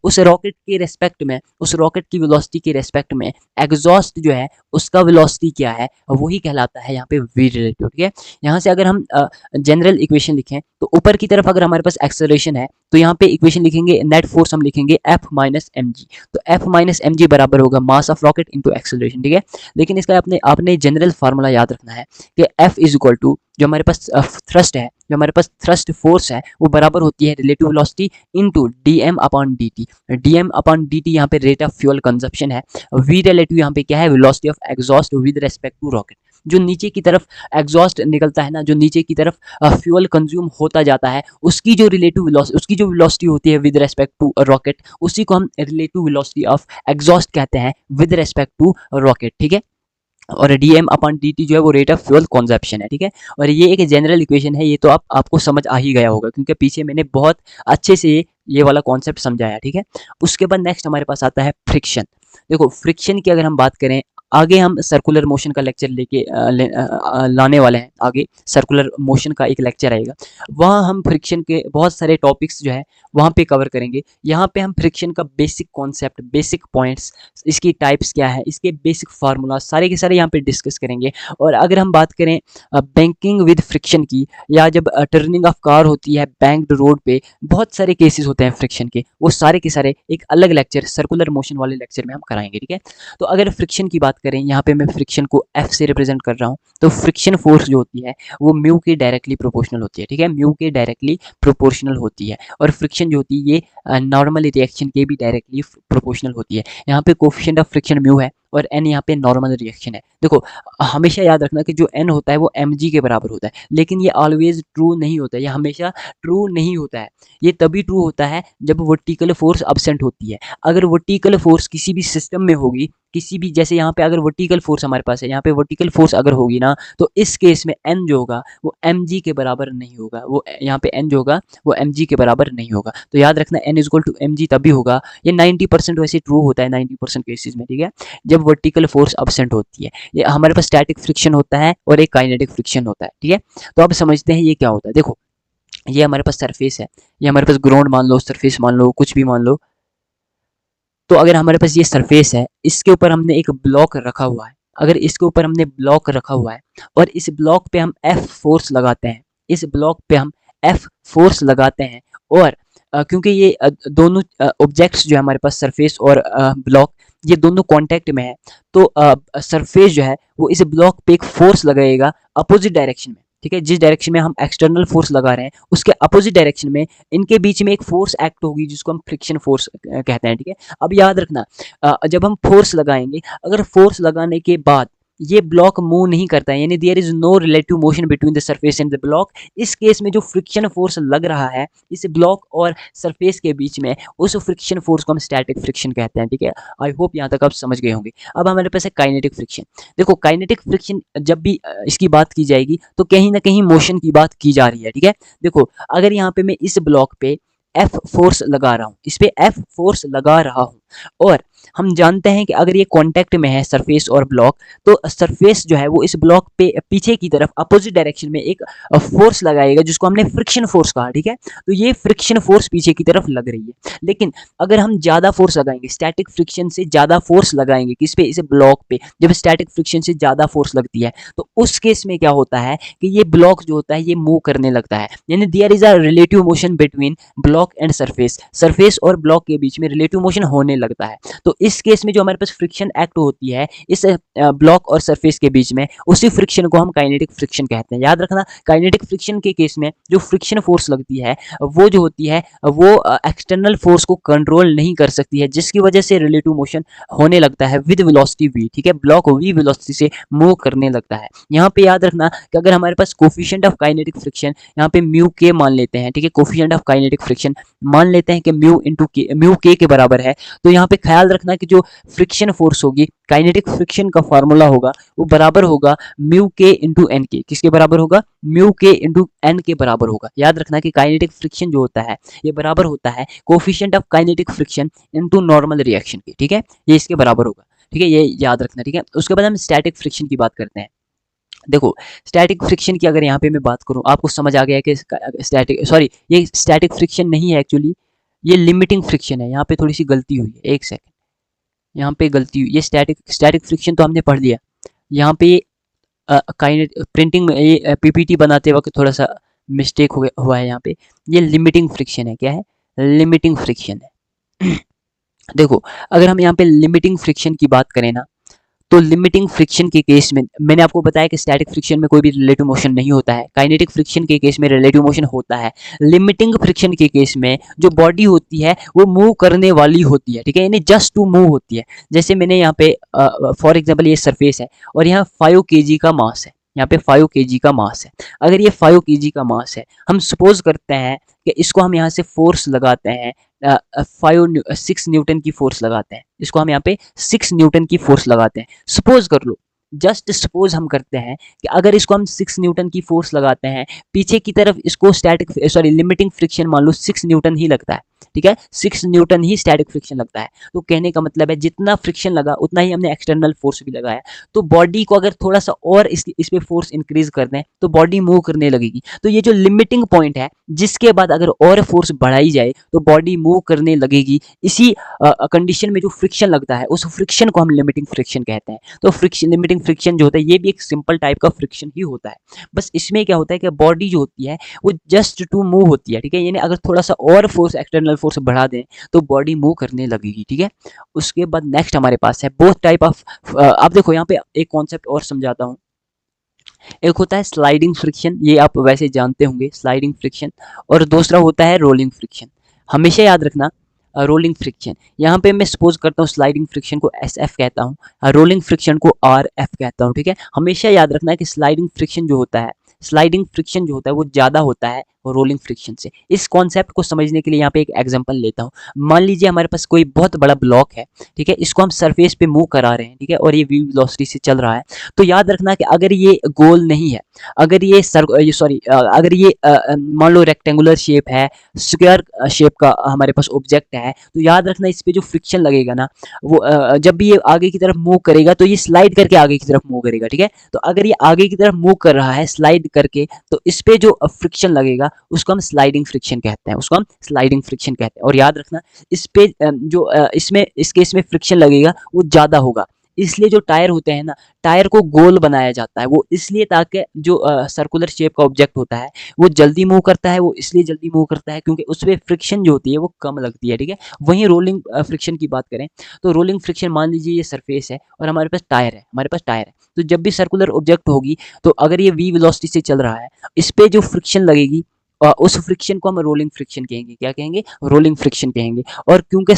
उस रॉकेट के रेस्पेक्ट में, उस रॉकेट की वेलोसिटी के रेस्पेक्ट में एग्जॉस्ट जो है उसका वेलोसिटी क्या है वही कहलाता है यहाँ पे वी रिलेटिव, ठीक है। यहाँ से अगर हम जनरल इक्वेशन लिखें तो ऊपर की तरफ अगर हमारे पास एक्सेलरेशन है तो यहाँ पे इक्वेशन लिखेंगे, नेट फोर्स हम लिखेंगे एफ माइनस एम जी। तो एफ माइनस एम जी बराबर होगा mass of rocket into acceleration, ठीक है। लेकिन इसका आपने जनरल फार्मूला याद रखना है कि एफ इज इक्वल टू जो हमारे पास थ्रस्ट है, जो हमारे पास थ्रस्ट फोर्स है वो बराबर होती है relative velocity into D M upon D T. D M upon D T यहाँ पे रेट ऑफ फ्यूल कंजप्शन है। वी रिलेटिव यहाँ पे क्या है? Velocity of exhaust with respect to rocket. जो नीचे की तरफ एग्जॉस्ट निकलता है ना, जो नीचे की तरफ फ्यूल कंज्यूम होता जाता है उसकी जो रिलेटिव वेलोसिटी, उसकी जो वेलोसिटी होती है विद रेस्पेक्ट टू रॉकेट, उसी को हम रिलेटिव वेलोसिटी ऑफ एग्जॉस्ट कहते हैं विद रेस्पेक्ट टू रॉकेट, ठीक है। और डीएम अपॉन डीटी जो है वो रेट ऑफ फ्यूल कंजप्शन है, ठीक है। और ये एक जनरल इक्वेशन है, ये तो आपको समझ आ ही गया होगा क्योंकि पीछे मैंने बहुत अच्छे से ये वाला कॉन्सेप्ट समझाया, ठीक है। उसके बाद नेक्स्ट हमारे पास आता है फ्रिक्शन। देखो फ्रिक्शन की अगर हम बात करें, आगे हम सर्कुलर मोशन का लेक्चर लाने वाले हैं। आगे सर्कुलर मोशन का एक लेक्चर आएगा, वहाँ हम फ्रिक्शन के बहुत सारे टॉपिक्स जो है वहाँ पे कवर करेंगे। यहाँ पे हम फ्रिक्शन का बेसिक कॉन्सेप्ट, बेसिक पॉइंट्स, इसकी टाइप्स क्या है, इसके बेसिक फार्मूला सारे के सारे यहाँ पे डिस्कस करेंगे। और अगर हम बात करें बैंकिंग विद फ्रिक्शन की, या जब टर्निंग ऑफ कार होती है बैंक्ड रोड पे, बहुत सारे केसेस होते हैं फ्रिक्शन के, वो सारे के सारे एक अलग लेक्चर, सर्कुलर मोशन वाले लेक्चर में हम कराएंगे, ठीक है। तो अगर फ्रिक्शन की बात करें, यहाँ पे मैं फ्रिक्शन को एफ से रिप्रेजेंट कर रहा हूँ, तो फ्रिक्शन फोर्स जो होती है वो म्यू के डायरेक्टली प्रोपोर्शनल होती है, ठीक है, म्यू के डायरेक्टली प्रोपोर्शनल होती है। और फ्रिक्शन जो होती है ये नॉर्मल रिएक्शन के भी डायरेक्टली प्रोपोर्शनल होती है। यहाँ पे कोफिशिएंट ऑफ फ्रिक्शन म्यू है और एन यहाँ पे नॉर्मल रिएक्शन है। देखो हमेशा याद रखना कि जो एन होता है वो एम जी के बराबर होता है, लेकिन ये ऑलवेज ट्रू नहीं होता है, ये हमेशा ट्रू नहीं होता है। ये तभी ट्रू होता है जब वर्टिकल फोर्स अब्सेंट होती है। अगर वर्टिकल फोर्स किसी भी सिस्टम में होगी, किसी भी, जैसे यहाँ पे अगर वर्टिकल फोर्स हमारे पास है, यहाँ पे वर्टिकल फोर्स अगर होगी ना, तो इस केस में एन जो होगा वो एम जी के बराबर नहीं होगा, वो यहाँ पे एन जो होगा वो एम जी के बराबर नहीं होगा। तो याद रखना N is equal to M G तभी होगा, ये 90% वैसे ट्रू होता है 90% केसेस में, ठीक है, जब वर्टिकल फोर्स अब्सेंट होती है। ये हमारे पास स्टैटिक फ्रिक्शन होता है और एक काइनेटिक फ्रिक्शन होता है, ठीक है। तो अब समझते हैं ये क्या होता है। देखो ये हमारे पास सरफेस है, ये हमारे पास ग्राउंड मान लो, सरफेस मान लो, कुछ भी मान लो। तो अगर हमारे पास ये सरफेस है, इसके ऊपर हमने एक ब्लॉक रखा हुआ है, अगर इसके ऊपर हमने ब्लॉक रखा हुआ है और इस ब्लॉक पे हम एफ फोर्स लगाते हैं, इस ब्लॉक पे हम एफ फोर्स लगाते हैं, और क्योंकि ये दोनों ऑब्जेक्ट्स जो है हमारे पास सरफेस और ब्लॉक, ये दोनों कांटेक्ट में है, तो सरफेस जो है वो इस ब्लॉक पे एक फोर्स लगाएगा अपोजिट डायरेक्शन में, ठीक है। जिस डायरेक्शन में हम एक्सटर्नल फोर्स लगा रहे हैं उसके अपोजिट डायरेक्शन में इनके बीच में एक फोर्स एक्ट होगी जिसको हम फ्रिक्शन फोर्स कहते हैं, ठीक है। अब याद रखना जब हम फोर्स लगाएंगे, अगर फोर्स लगाने के बाद ये ब्लॉक मूव नहीं करता है, यानी there is no relative motion between the surface and the block, इस केस में जो फ्रिक्शन फोर्स लग रहा है इस ब्लॉक और सरफेस के बीच में, उस फ्रिक्शन फोर्स को हम स्टैटिक फ्रिक्शन कहते हैं, ठीक है। आई होप यहाँ तक आप समझ गए होंगे। अब हमारे पास है काइनेटिक फ्रिक्शन। देखो काइनेटिक फ्रिक्शन जब भी इसकी बात की जाएगी तो कहीं ना कहीं मोशन की बात की जा रही है, ठीक है। देखो अगर यहाँ पे मैं इस ब्लॉक पे एफ फोर्स लगा रहा हूँ, इस पे एफ फोर्स लगा रहा हूँ, और हम जानते हैं कि अगर ये कांटेक्ट में है सरफेस और ब्लॉक, तो सरफेस जो है वो इस ब्लॉक पे पीछे की तरफ अपोजिट डायरेक्शन में एक फोर्स लगाएगा जिसको हमने फ्रिक्शन फोर्स कहा, ठीक है। तो ये फ्रिक्शन फोर्स पीछे की तरफ लग रही है। लेकिन अगर हम ज़्यादा फोर्स लगाएंगे, स्टैटिक फ्रिक्शन से ज़्यादा फोर्स लगाएंगे किस पे, इस ब्लॉक पे, जब स्टैटिक फ्रिक्शन से ज़्यादा फोर्स लगती है तो उस केस में क्या होता है कि ये ब्लॉक जो होता है ये मूव करने लगता है। यानी there is a relative motion between block and surface, surface और ब्लॉक के बीच में रिलेटिव मोशन होने लगता है। तो इस केस में जो हमारे पास फ्रिक्शन एक्ट होती है इस ब्लॉक और सरफेस के बीच में, उसी फ्रिक्शन को हम काइनेटिक फ्रिक्शन कहते हैं। याद रखना, काइनेटिक फ्रिक्शन के केस में जो फ्रिक्शन फोर्स लगती है वो जो होती है वो एक्सटर्नल फोर्स को कंट्रोल नहीं कर सकती है, जिसकी वजह से रिलेटिव मोशन होने लगता है विद वेलोसिटी v, ठीक है। ब्लॉक v वेलोसिटी से मूव करने लगता है। यहाँ पे याद रखना कि अगर हमारे पास कोफिशिएंट ऑफ काइनेटिक फ्रिक्शन यहाँ पे म्यू के मान लेते हैं, ठीक है, कोफिशिएंट ऑफ काइनेटिक फ्रिक्शन मान लेते हैं कि म्यू के बराबर है, तो यहाँ पे ख्याल रखना कि जो फ्रिक्शन फोर्स होगी, काइनेटिक फ्रिक्शन का फार्मूला होगा वो बराबर होगा म्यू के इंटू एन के। किसके बराबर होगा? म्यू के इंटू एन के बराबर होगा। याद रखना कि काइनेटिक फ्रिक्शन जो होता है ये बराबर होता है coefficient of kinetic friction into normal reaction के, ठीक है, ये इसके बराबर होगा, ठीक है, ये याद रखना, ठीक है। उसके बाद हम स्टैटिक फ्रिक्शन की बात करते हैं। देखो, स्टैटिक फ्रिक्शन की अगर यहाँ पे मैं बात करूँ, आपको समझ आ गया कि ये स्टैटिक फ्रिक्शन नहीं है एक्चुअली, ये लिमिटिंग फ्रिक्शन है। यहाँ पे थोड़ी सी गलती हुई है, एक सेकंड, यहाँ पे गलती हुई। ये स्टैटिक फ्रिक्शन तो हमने पढ़ लिया। यहाँ पे प्रिंटिंग में ये पीपीटी बनाते वक्त थोड़ा सा मिस्टेक हुआ है। यहाँ पे ये लिमिटिंग फ्रिक्शन है। क्या है? लिमिटिंग फ्रिक्शन है। देखो, अगर हम यहाँ पे लिमिटिंग फ्रिक्शन की बात करें ना, तो लिमिटिंग फ्रिक्शन के केस में मैंने आपको बताया कि स्टैटिक फ्रिक्शन में कोई भी रिलेटिव मोशन नहीं होता है, काइनेटिक फ्रिक्शन के केस में रिलेटिव मोशन होता है। लिमिटिंग फ्रिक्शन के केस में जो बॉडी होती है वो मूव करने वाली होती है, ठीक है, यानी जस्ट टू मूव होती है। जैसे मैंने यहाँ पे फॉर एग्जांपल ये सरफेस है और यहाँ 5 kg का मास है, यहाँ पे 5 kg का मास है। अगर ये 5 kg का मास है, हम सपोज करते हैं कि इसको हम यहाँ से फोर्स लगाते हैं 6 न्यूटन की फोर्स लगाते हैं, इसको हम यहाँ पे 6 न्यूटन की फोर्स लगाते हैं। सपोज कर लो, जस्ट सपोज हम करते हैं कि अगर इसको हम 6 न्यूटन की फोर्स लगाते हैं, पीछे की तरफ इसको लिमिटिंग फ्रिक्शन मान लो 6 न्यूटन ही लगता है, ठीक है, 6 न्यूटन ही स्टैटिक फ्रिक्शन लगता है। तो कहने का मतलब है जितना फ्रिक्शन लगा उतना ही हमने एक्सटर्नल फोर्स भी लगाया। तो बॉडी को अगर थोड़ा सा और इस पे फोर्स इंक्रीज कर दें तो बॉडी मूव करने लगेगी। तो ये जो लिमिटिंग पॉइंट है, जिसके बाद अगर और फोर्स बढ़ाई जाए तो बॉडी मूव करने लगेगी। इसी कंडीशन में जो फ्रिक्शन लगता है उस फ्रिक्शन को हम लिमिटिंग फ्रिक्शन कहते हैं। तो फ्रिक्शन, लिमिटिंग फ्रिक्शन जो होता है ये भी एक सिंपल टाइप का फ्रिक्शन ही होता है। बस इसमें क्या होता है कि बॉडी जो होती है वो जस्ट टू मूव होती है, ठीक है, यानी अगर थोड़ा सा और फोर्स, एक्सटर्नल फोर्स बढ़ा दें तो बॉडी मूव करने लगेगी, ठीक है। उसके बाद नेक्स्ट हमारे पास है बोथ टाइप ऑफ, आप देखो यहाँ पे एक कॉन्सेप्ट और समझाता हूँ। एक होता है स्लाइडिंग फ्रिक्शन, ये आप वैसे जानते होंगे स्लाइडिंग फ्रिक्शन, और दूसरा होता है रोलिंग फ्रिक्शन। हमेशा याद रखना, रोलिंग फ्रिक्शन, यहाँ पे मैं सपोज करता हूँ स्लाइडिंग फ्रिक्शन को SF कहता हूँ, रोलिंग फ्रिक्शन को RF कहता हूँ, ठीक है। हमेशा याद रखना है कि स्लाइडिंग फ्रिक्शन जो होता है, स्लाइडिंग फ्रिक्शन जो होता है वो ज़्यादा होता है रोलिंग फ्रिक्शन से। इस कॉन्सेप्ट को समझने के लिए यहाँ पे एक एग्जांपल लेता हूँ। मान लीजिए हमारे पास कोई बहुत बड़ा ब्लॉक है, ठीक है, इसको हम सरफेस पे मूव करा रहे हैं, ठीक है, और ये v वेलोसिटी से चल रहा है। तो याद रखना कि अगर ये गोल नहीं है, अगर ये अगर ये मान लो रेक्टेंगुलर शेप है, स्क्वायर शेप का हमारे पास ऑब्जेक्ट है, तो याद रखना इस पे जो फ्रिक्शन लगेगा ना, वो जब भी ये आगे की तरफ मूव करेगा तो ये स्लाइड करके आगे की तरफ मूव करेगा, ठीक है। तो अगर ये आगे की तरफ मूव कर रहा है स्लाइड करके, तो इस पे जो फ्रिक्शन लगेगा उसको हम स्लाइडिंग फ्रिक्शन कहते हैं, उसको हम स्लाइडिंग फ्रिक्शन कहते हैं। और याद रखना इस पे इसमें इस केस में फ्रिक्शन लगेगा वो ज़्यादा होगा। इसलिए जो टायर होते हैं ना, टायर को गोल बनाया जाता है, वो इसलिए ताकि जो सर्कुलर शेप का ऑब्जेक्ट होता है वो जल्दी मूव करता है, वो इसलिए जल्दी मूव करता है क्योंकि उस पर फ्रिक्शन जो होती है वो कम लगती है, ठीक है। वहीं रोलिंग फ्रिक्शन की बात करें तो रोलिंग फ्रिक्शन, मान लीजिए ये सरफेस है और हमारे पास टायर है, तो जब भी सर्कुलर ऑब्जेक्ट होगी तो अगर ये v वेलोसिटी से चल रहा है, इस पे जो फ्रिक्शन लगेगी उस फ्रिक्शन को हम रोलिंग फ्रिक्शन कहेंगे। क्या कहेंगे? रोलिंग फ्रिक्शन कहेंगे। और क्योंकि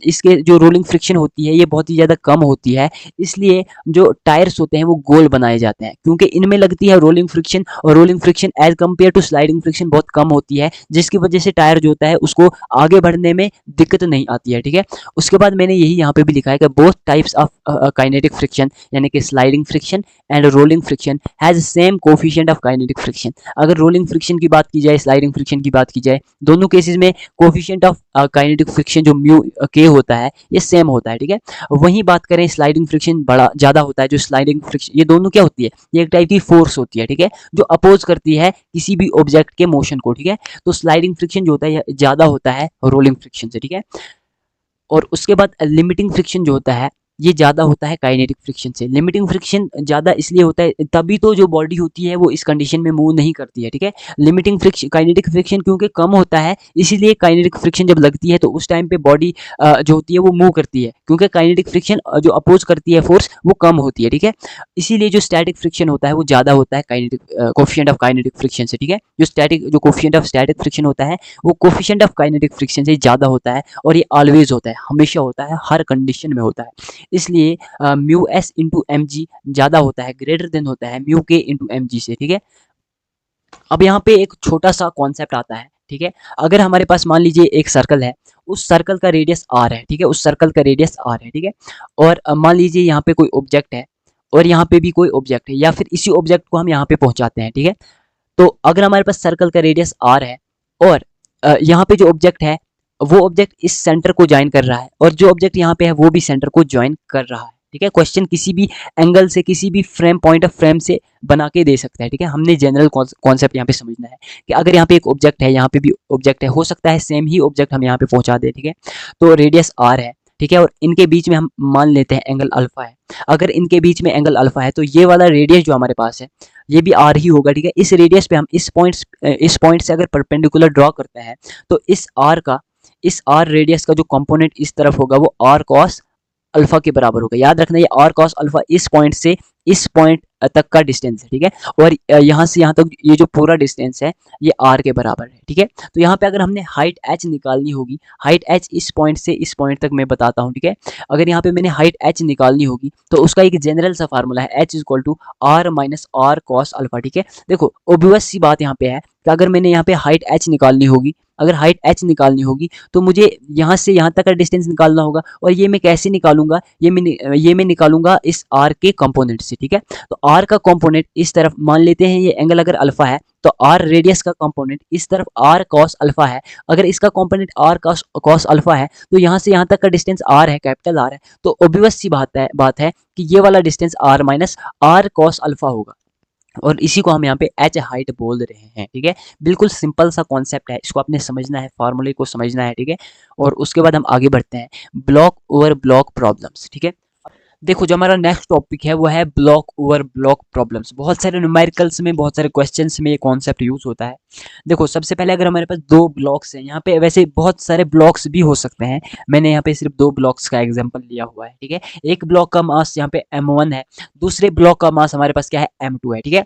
इसके जो रोलिंग फ्रिक्शन होती है ये बहुत ही ज़्यादा कम होती है, इसलिए जो टायर्स होते हैं वो गोल बनाए जाते हैं, क्योंकि इनमें लगती है रोलिंग फ्रिक्शन, और rolling friction as compare to sliding friction बहुत कम होती है, जिसकी वजह से टायर जो होता है उसको आगे बढ़ने में दिक्कत नहीं आती है, ठीक है। उसके बाद मैंने यही यहाँ पे भी लिखा है कि both types of kinetic friction, यानी कि sliding friction and rolling friction has same coefficient of kinetic friction. अगर रोलिंग फ्रिक्शन की बात की जाए, स्लाइडिंग फ्रिक्शन की बात की जाए, दोनों केसेस में कोफिशिएंट ऑफ काइनेटिक फ्रिक्शन जो म्यू के होता है ये सेम होता है, ठीक है। वहीं बात करें स्लाइडिंग फ्रिक्शन बड़ा ज़्यादा होता है, जो स्लाइडिंग फ्रिक्शन, ये दोनों क्या होती है, ये एक टाइप की फोर्स होती है, ठीक है, जो अपोज करती है किसी भी ऑब्जेक्ट के मोशन को, ठीक है। तो स्लाइडिंग फ्रिक्शन जो होता है ये ज़्यादा होता है रोलिंग फ्रिक्शन से, ठीक है। और उसके बाद लिमिटिंग फ्रिक्शन जो होता है ये ज़्यादा होता है काइनेटिक फ्रिक्शन से। लिमिटिंग फ्रिक्शन ज़्यादा इसलिए होता है, तभी तो जो बॉडी होती है वो इस कंडीशन में मूव नहीं करती है, ठीक है। लिमिटिंग फ्रिक्शन, काइनेटिक फ्रिक्शन क्योंकि कम होता है, इसीलिए काइनेटिक फ्रिक्शन जब लगती है तो उस टाइम पे बॉडी जो होती है वो मूव करती है, क्योंकि काइनेटिक फ्रिक्शन जो अपोज करती है फोर्स वो कम होती है, ठीक है। इसीलिए जो स्टैटिक फ्रिक्शन होता है वो ज़्यादा होता है kinetic coefficient of kinetic friction से, ठीक है। जो कोफिशिएंट ऑफ स्टैटिक फ्रिक्शन होता है वो कोफिशिएंट ऑफ काइनेटिक फ्रिक्शन से ज़्यादा होता है, और ये ऑलवेज होता है, हमेशा होता है, हर कंडीशन में होता है। इसलिए mu S into M G ज़्यादा होता है, ग्रेटर देन होता है म्यू के इंटू एम जी से, ठीक है। अब यहाँ पे एक छोटा सा कॉन्सेप्ट आता है, ठीक है। अगर हमारे पास मान लीजिए एक सर्कल है, उस सर्कल का रेडियस आर है, ठीक है, उस सर्कल का रेडियस आर है, ठीक है। और मान लीजिए यहाँ पे कोई ऑब्जेक्ट है और यहाँ पे भी कोई ऑब्जेक्ट है, या फिर इसी ऑब्जेक्ट को हम यहाँ पे पहुंचाते हैं, ठीक है। तो अगर हमारे पास सर्कल का रेडियस आर है और यहाँ पे जो ऑब्जेक्ट है वो ऑब्जेक्ट इस सेंटर को ज्वाइन कर रहा है, और जो ऑब्जेक्ट यहाँ पे है वो भी सेंटर को ज्वाइन कर रहा है, ठीक है। क्वेश्चन किसी भी एंगल से, किसी भी फ्रेम, पॉइंट ऑफ फ्रेम से बना के दे सकता है, ठीक है। हमने जनरल कॉन्सेप्ट यहाँ पे समझना है कि अगर यहाँ पे एक ऑब्जेक्ट है, यहाँ पे भी ऑब्जेक्ट है, हो सकता है सेम ही ऑब्जेक्ट हम यहाँ पे पहुंचा दे, ठीक है। तो रेडियस आर है, ठीक है, और इनके बीच में हम मान लेते हैं एंगल अल्फा है। अगर इनके बीच में एंगल अल्फा है तो ये वाला रेडियस जो हमारे पास है ये भी आर ही होगा, ठीक है। इस रेडियस पे हम इस पॉइंट से अगर परपेंडिकुलर ड्रॉ करते हैं तो इस आर रेडियस का जो कंपोनेंट इस तरफ होगा वो आर कॉस अल्फा के बराबर होगा। याद रखना ये आर कॉस अल्फा इस पॉइंट से इस पॉइंट तक का डिस्टेंस है, ठीक है। और यहाँ से यहाँ तक ये जो पूरा डिस्टेंस है ये आर के बराबर है, ठीक है। तो यहाँ पे अगर हमने हाइट एच निकालनी होगी, हाइट एच इस पॉइंट से इस पॉइंट तक मैं बताता हूँ, ठीक है। अगर यहाँ पे मैंने हाइट एच निकालनी होगी तो उसका एक जनरल सा फार्मूला है, H is equal to R minus R cos alpha, ठीक है। देखो ऑब्वियस सी बात यहाँ पे है कि अगर मैंने यहाँ पे हाइट एच निकालनी होगी, अगर हाइट एच निकालनी होगी तो मुझे यहाँ से यहाँ तक का डिस्टेंस निकालना होगा, और ये मैं कैसे निकालूंगा, ये मैं निकालूंगा इस आर के कंपोनेंट से, ठीक है। तो आर का कंपोनेंट इस तरफ मान लेते हैं, ये एंगल अगर अल्फा है तो आर रेडियस का कंपोनेंट इस तरफ आर कॉस अल्फा है। अगर इसका कंपोनेंट आर कॉस अल्फा है तो यहाँ से यहाँ तक का डिस्टेंस आर है, कैपिटल आर है, तो ऑब्वियस सी बात है कि ये वाला distance R minus R cos alpha होगा, और इसी को हम यहाँ पे एच हाइट बोल रहे हैं, ठीक है। बिल्कुल सिंपल सा कॉन्सेप्ट है, इसको आपने समझना है, फार्मूले को समझना है, ठीक है। और उसके बाद हम आगे बढ़ते हैं, ब्लॉक ओवर ब्लॉक प्रॉब्लम्स, ठीक है। देखो जो हमारा नेक्स्ट टॉपिक है वो है ब्लॉक ओवर ब्लॉक प्रॉब्लम्स। बहुत सारे न्यूमेरिकल्स में, बहुत सारे क्वेश्चंस में ये कॉन्सेप्ट यूज होता है। देखो सबसे पहले अगर हमारे पास दो ब्लॉक्स हैं, यहाँ पे वैसे बहुत सारे ब्लॉक्स भी हो सकते हैं, मैंने यहाँ पे सिर्फ दो ब्लॉक्स का एग्जांपल लिया हुआ है, ठीक है। एक ब्लॉक का मास यहाँ पे m1 है, दूसरे ब्लॉक का मास हमारे पास क्या है, m2 है, ठीक है।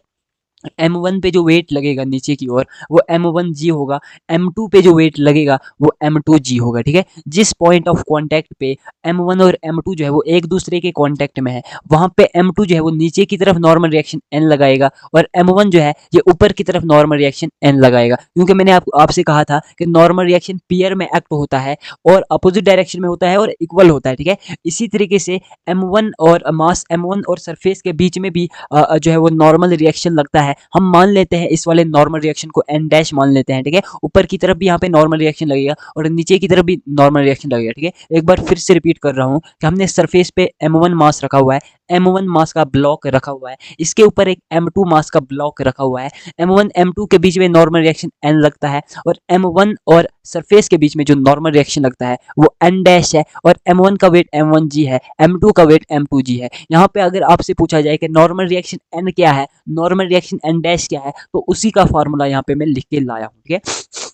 M1 पे जो वेट लगेगा नीचे की ओर वो M1G होगा, M2 पे जो वेट लगेगा वो M2G होगा, ठीक है। जिस पॉइंट ऑफ कांटेक्ट पे M1 और M2 जो है वो एक दूसरे के कांटेक्ट में है, वहां पे M2 जो है वो नीचे की तरफ नॉर्मल रिएक्शन N लगाएगा, और M1 जो है ये ऊपर की तरफ नॉर्मल रिएक्शन N लगाएगा, क्योंकि मैंने आपसे कहा था कि नॉर्मल रिएक्शन पेयर में एक्ट होता है और अपोजिट डायरेक्शन में होता है और इक्वल होता है, ठीक है। इसी तरीके से M1 और मास M1 और सरफेस के बीच में भी जो है वो नॉर्मल रिएक्शन लगता है। हम मान लेते हैं इस वाले नॉर्मल रिएक्शन को n डैश मान लेते हैं, ठीक है। ऊपर की तरफ भी यहाँ पे नॉर्मल रिएक्शन लगेगा और नीचे की तरफ भी नॉर्मल रिएक्शन लगेगा, ठीक है। एक बार फिर से रिपीट कर रहा हूँ कि हमने सरफेस पे m1 मास रखा हुआ है, m1 मास का ब्लॉक रखा हुआ है, इसके ऊपर एक m2 मास का ब्लॉक रखा हुआ है, m1 m2 के बीच में नॉर्मल रिएक्शन n लगता है, और m1 और सरफेस के बीच में जो नॉर्मल रिएक्शन लगता है वो n डैश है, और m1 का वेट m1g है, m2 का वेट m2g है। यहाँ पे अगर आपसे पूछा जाए कि नॉर्मल रिएक्शन n क्या है, नॉर्मल रिएक्शन n डैश क्या है, तो उसी का फार्मूला यहाँ पे मैं लिख के लाया हूँ, ठीक है।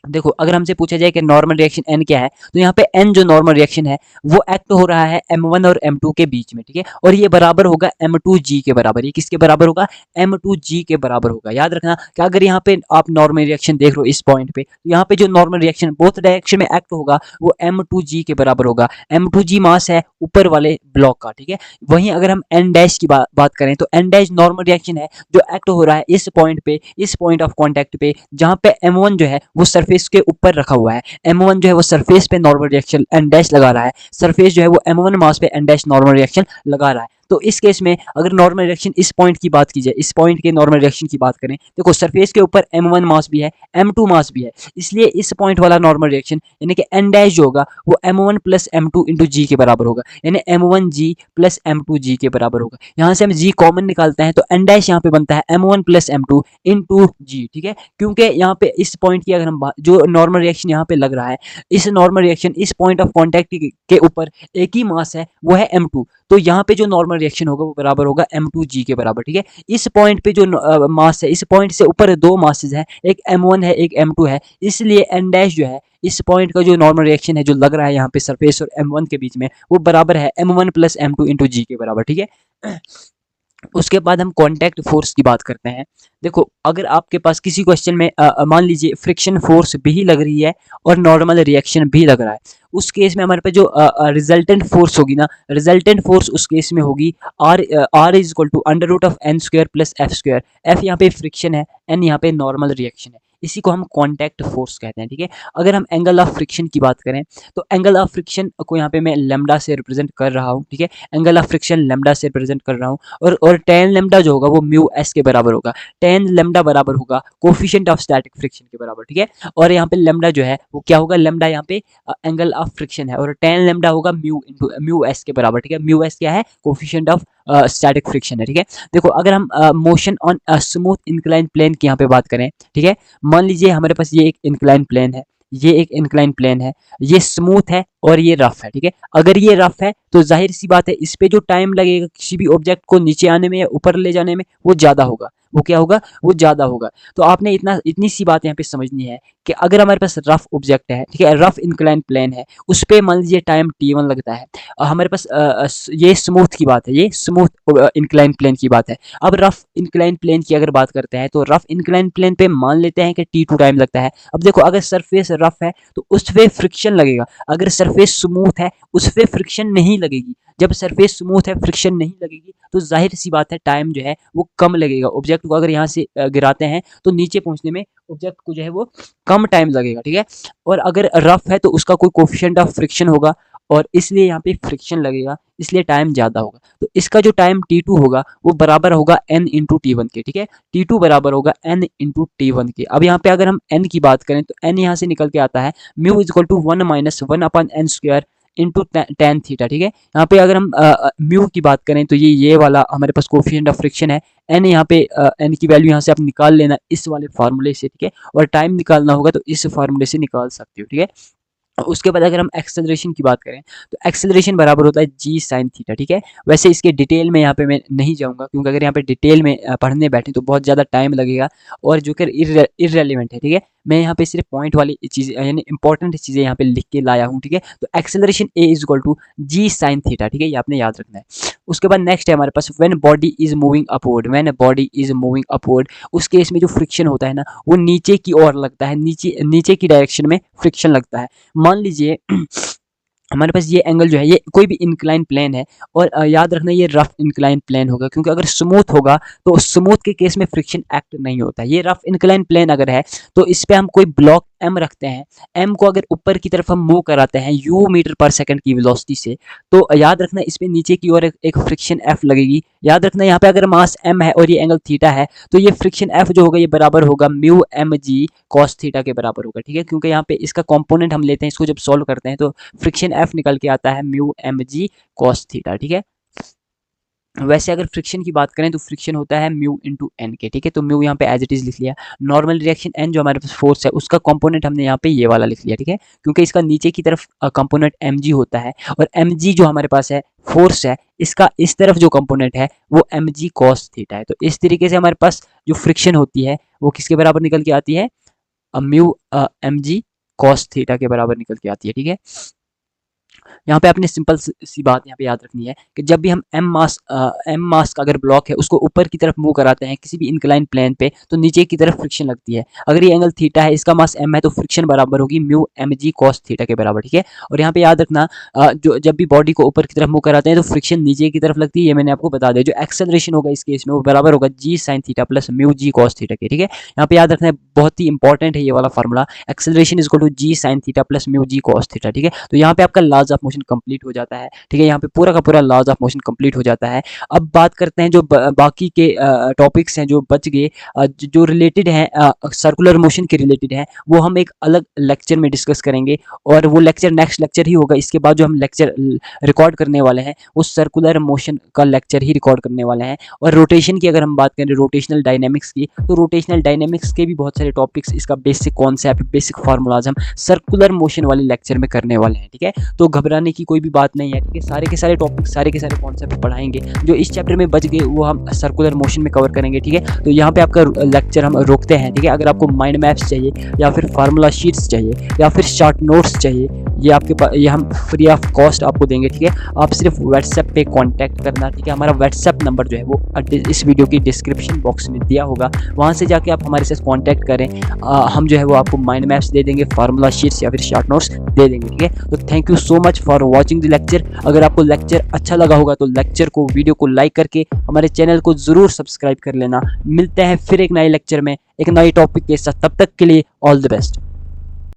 देखो अगर हमसे पूछा जाए कि नॉर्मल रिएक्शन n क्या है, तो यहाँ पे n जो नॉर्मल रिएक्शन है वो एक्ट हो रहा है m1 और m2 के बीच में, ठीक है, और ये बराबर होगा m2g के बराबर। ये किसके बराबर होगा, m2g के बराबर होगा। याद रखना कि अगर यहाँ पे आप नॉर्मल रिएक्शन देख रहे हो इस पॉइंट पे, तो यहाँ पे जो नॉर्मल रिएक्शन बोथ डायरेक्शन में एक्ट होगा वो m2g के बराबर होगा। m2g मास है ऊपर वाले ब्लॉक का, ठीक है। वहीं अगर हम n डैश की बात करें तो n डैश नॉर्मल रिएक्शन है जो एक्ट हो रहा है इस पॉइंट पे, इस पॉइंट ऑफ कॉन्टेक्ट पे, जहाँ पे m1 जो है वो सरफेस के ऊपर रखा हुआ है। m1 जो है वो सरफेस पे नॉर्मल रिएक्शन n डैश लगा रहा है, सरफेस जो है वो m1 मास पे n डैश नॉर्मल रिएक्शन लगा रहा है। तो इस केस में अगर नॉर्मल रिएक्शन इस पॉइंट की बात की जाए, इस पॉइंट के नॉर्मल रिएक्शन की बात करें, देखो सरफेस के ऊपर m1 मास भी है, m2 मास भी है, इसलिए इस पॉइंट वाला नॉर्मल रिएक्शन यानी कि n डैश जो होगा वो m1 प्लस m2 इंटू जी के बराबर होगा, यानी m1g प्लस m2g के बराबर होगा। यहाँ से हम g कॉमन निकालते हैं तो n डैश यहाँ पे बनता है m1 plus m2 into g, ठीक है। क्योंकि यहाँ पे इस पॉइंट की अगर हम जो नॉर्मल रिएक्शन यहाँ पे लग रहा है, इस नॉर्मल रिएक्शन इस पॉइंट ऑफ कॉन्टैक्ट के ऊपर एक ही मास है, वो है m2, तो यहाँ पे जो नॉर्मल रिएक्शन होगा वो बराबर होगा m2g के बराबर, ठीक है। इस पॉइंट पे जो मास है, इस पॉइंट से ऊपर दो मासेस हैं, एक m1 है एक m2 है, इसलिए n डैश जो है इस पॉइंट का जो नॉर्मल रिएक्शन है जो लग रहा है यहाँ पे सरफेस और m1 के बीच में, वो बराबर है m1 प्लस m2 इंटू जी के बराबर, ठीक है। उसके बाद हम कांटेक्ट फोर्स की बात करते हैं। देखो अगर आपके पास किसी क्वेश्चन में मान लीजिए फ्रिक्शन फोर्स भी लग रही है और नॉर्मल रिएक्शन भी लग रहा है, उस केस में हमारे पास जो रिजल्टेंट फोर्स होगी ना, रिजल्टेंट फोर्स उस केस में होगी R is equal to under root of N square plus F square. F यहाँ पे फ्रिक्शन है, एन यहाँ पे नॉर्मल रिएक्शन है, इसी को हम कांटेक्ट फोर्स कहते हैं, ठीक है। अगर हम एंगल ऑफ फ्रिक्शन की बात करें तो एंगल ऑफ फ्रिक्शन को यहाँ पे मैं लेमडा से रिप्रेजेंट कर रहा हूँ, ठीक है। एंगल ऑफ फ्रिक्शन लेमडा से रिप्रेजेंट कर रहा हूँ और टेन लेमडा जो होगा वो म्यू एस के बराबर होगा। टेन लेमडा बराबर होगा कोफिशिएंट ऑफ स्टैटिक फ्रिक्शन के बराबर, ठीक है। और यहाँ पे लेमडा जो है वो क्या होगा, लेमडा यहाँ पे एंगल ऑफ फ्रिक्शन है और टेन लेमडा होगा म्यू इंटू म्यू एस के बराबर, ठीक है। म्यू एस क्या है, कोफिशिएंट ऑफ स्टैटिक फ्रिक्शन है, ठीक है। देखो अगर हम motion on smooth incline plane की यहाँ पे बात करें, ठीक है, मान लीजिए हमारे पास ये एक इंक्लाइन प्लेन है, ये एक इंक्लाइन प्लेन है, ये स्मूथ है और ये रफ है, ठीक है। अगर ये रफ है तो जाहिर सी बात है इस पे जो टाइम लगेगा किसी भी ऑब्जेक्ट को नीचे आने में या ऊपर ले जाने में वो ज़्यादा होगा, वो क्या होगा, वो ज़्यादा होगा। तो आपने इतनी सी बात यहाँ पे समझनी है कि अगर हमारे पास रफ ऑब्जेक्ट है, ठीक है, रफ इंक्लाइन प्लेन है, उस पर मान लीजिए टाइम t1 लगता है, हमारे पास ये स्मूथ की बात है, ये स्मूथ इंक्लाइन प्लेन की बात है। अब रफ इंक्लाइन प्लेन की अगर बात करते हैं तो रफ इंक्लाइन प्लेन पे मान लेते हैं कि t2 टाइम लगता है। अब देखो अगर सरफेस रफ है तो उस पर फ्रिक्शन लगेगा, अगर सरफेस स्मूथ है उस पर फ्रिक्शन नहीं लगेगी। जब सरफेस स्मूथ है फ्रिक्शन नहीं लगेगी तो जाहिर सी बात है टाइम जो है वो कम लगेगा। ऑब्जेक्ट को अगर यहाँ से गिराते हैं तो नीचे पहुंचने में ऑब्जेक्ट को जो है वो कम टाइम लगेगा, ठीक है। और अगर रफ है तो उसका कोई कोफिशिएंट ऑफ फ्रिक्शन होगा और इसलिए यहाँ पे फ्रिक्शन लगेगा, इसलिए टाइम ज़्यादा होगा। तो इसका जो टाइम t2 होगा वो बराबर होगा n इंटू टी1 के, ठीक है। t2 बराबर होगा n इंटू टी1 के। अब यहाँ पे अगर हम n की बात करें तो n यहाँ से निकल के आता है mu is equal to 1 minus 1 upon n square into tan theta, ठीक है। यहाँ पे अगर हम म्यू की बात करें तो ये वाला हमारे पास कोफिशिएंट ऑफ फ्रिक्शन है, एन यहाँ पे एन की वैल्यू यहाँ से आप निकाल लेना इस वाले फार्मूले से, ठीक है। और टाइम निकालना होगा तो इस फार्मूले से निकाल सकते हो, ठीक है। उसके बाद अगर हम एक्सेलरेशन की बात करें तो एक्सेलरेशन बराबर होता है जी साइन थीटा, ठीक है। वैसे इसके डिटेल में यहाँ पे मैं नहीं जाऊँगा क्योंकि अगर यहाँ पे डिटेल में पढ़ने बैठे तो बहुत ज़्यादा टाइम लगेगा और जो कि इररेलेवेंट है, ठीक है। मैं यहाँ पे सिर्फ पॉइंट वाली चीज़ें यानी इंपॉर्टेंट चीज़ें यहाँ पे लिख के लाया हूँ, ठीक है। तो acceleration A is equal to G sine theta, ठीक है, ये आपने याद रखना है। उसके बाद नेक्स्ट है हमारे पास when body is moving upward, when body is moving upward, उस केस में जो फ्रिक्शन होता है ना वो नीचे की ओर लगता है, नीचे की डायरेक्शन में फ्रिक्शन लगता है। मान लीजिए हमारे पास ये एंगल जो है ये कोई भी इंक्लाइन प्लेन है और याद रखना ये रफ इंक्लाइन प्लेन होगा क्योंकि अगर स्मूथ होगा तो स्मूथ के केस में फ्रिक्शन एक्ट नहीं होता। ये रफ इंक्लाइन प्लेन अगर है तो इस पे हम कोई ब्लॉक m रखते हैं, m को अगर ऊपर की तरफ हम मूव कराते हैं u मीटर पर सेकंड की वेलोसिटी से तो याद रखना इस पे नीचे की ओर एक फ्रिक्शन f लगेगी। याद रखना यहाँ पे अगर मास m है और ये एंगल थीटा है तो ये फ्रिक्शन f जो होगा ये बराबर होगा mu M G cos theta के बराबर होगा, ठीक है। क्योंकि यहाँ पे इसका कंपोनेंट हम लेते हैं, इसको जब सॉल्व करते हैं तो फ्रिक्शन f निकल के आता है mu M G cos theta, ठीक है। वैसे अगर फ्रिक्शन की बात करें तो फ्रिक्शन होता है म्यू इंटू एन के, ठीक है। तो म्यू यहाँ पे एज इट इज लिख लिया। नॉर्मल रिएक्शन एन जो हमारे पास फोर्स है उसका कंपोनेंट हमने यहाँ पे ये वाला लिख लिया, ठीक है, क्योंकि इसका नीचे की तरफ कंपोनेंट एम जी होता है और एम जी जो हमारे पास है फोर्स है, इसका इस तरफ जो कंपोनेंट है वो एम जी कॉस थीटा है। तो इस तरीके से हमारे पास जो फ्रिक्शन होती है वो किसके बराबर निकल के आती है, mu M G cos theta के बराबर निकल के आती है, ठीक है। यहाँ पे आपने सिंपल सी बात यहाँ पे याद रखनी है कि जब भी हम एम मास का अगर ब्लॉक है उसको ऊपर की तरफ मूव कराते हैं किसी भी इंक्लाइन प्लेन पे तो नीचे की तरफ फ्रिक्शन लगती है। अगर ये एंगल थीटा है, इसका मास एम है तो फ्रिक्शन बराबर होगी mu M G cos theta के बराबर, ठीक है। और यहाँ पे याद रखना जो जब भी बॉडी को ऊपर की तरफ मूव कराते हैं तो फ्रिक्शन नीचे की तरफ लगती है, ये मैंने आपको बता दिया। जो एक्सेलरेशन होगा इस केस में वो बराबर होगा जी sine theta plus mu G cos theta के, ठीक है। यहाँ पे याद रखना है बहुत ही इंपॉर्टेंट है ये वाला formula, acceleration is equal to G sine theta plus mu G cos theta, ठीक है। तो यहाँ पे आपका लॉज ऑफ मोशन कंप्लीट हो जाता है। ठीक है, यहाँ पे पूरा का पूरा लॉज ऑफ मोशन कंप्लीट हो जाता है। अब बात करते हैं जो बाकी के टॉपिक्स हैं जो बच गए, जो रिलेटेड हैं सर्कुलर मोशन के रिलेटेड हैं, वो हम एक अलग लेक्चर में डिस्कस करेंगे और वो लेक्चर नेक्स्ट लेक्चर ही होगा। इसके बाद जो हम लेक्चर रिकॉर्ड करने वाले हैं वो सर्कुलर मोशन का लेक्चर ही रिकॉर्ड करने वाले हैं। और रोटेशन की अगर हम बात करें, रोटेशनल डायनेमिक्स की, तो रोटेशनल डायनेमिक्स के भी बहुत सारे टॉपिक्स, इसका बेसिक कॉन्सेप्ट, बेसिक फार्मूलाज हम सर्कुलर मोशन वाले लेक्चर में करने वाले हैं। ठीक है, तो घबराने की कोई भी बात नहीं है। ठीक है, सारे के सारे टॉपिक, सारे के सारे कॉन्सेप्ट पढ़ाएंगे। जो इस चैप्टर में बच गए वो हम सर्कुलर मोशन में कवर करेंगे। ठीक है, तो यहाँ पे आपका लेक्चर हम रोकते हैं। ठीक है, अगर आपको माइंड मैप्स चाहिए या फिर फार्मूला शीट्स चाहिए या फिर शॉर्ट नोट्स चाहिए, ये आपके पास, ये हम फ्री ऑफ कॉस्ट आपको देंगे। ठीक है, आप सिर्फ व्हाट्सएप पे कांटेक्ट करना। ठीक है, हमारा व्हाट्सएप नंबर जो है वो इस वीडियो की डिस्क्रिप्शन बॉक्स में दिया होगा, वहाँ से जाके आप हमारे साथ कांटेक्ट करें। हम जो है वो आपको माइंड मैप्स दे देंगे, फार्मूला शीट्स या फिर शॉर्ट नोट्स दे देंगे। ठीक है, तो thank you so much for watching the lecture. अगर आपको लेक्चर अच्छा लगा होगा तो लेक्चर को, वीडियो को लाइक करके हमारे चैनल को ज़रूर सब्सक्राइब कर लेना। मिलते हैं फिर एक नए लेक्चर में एक नए टॉपिक के साथ, तब तक के लिए ऑल द बेस्ट।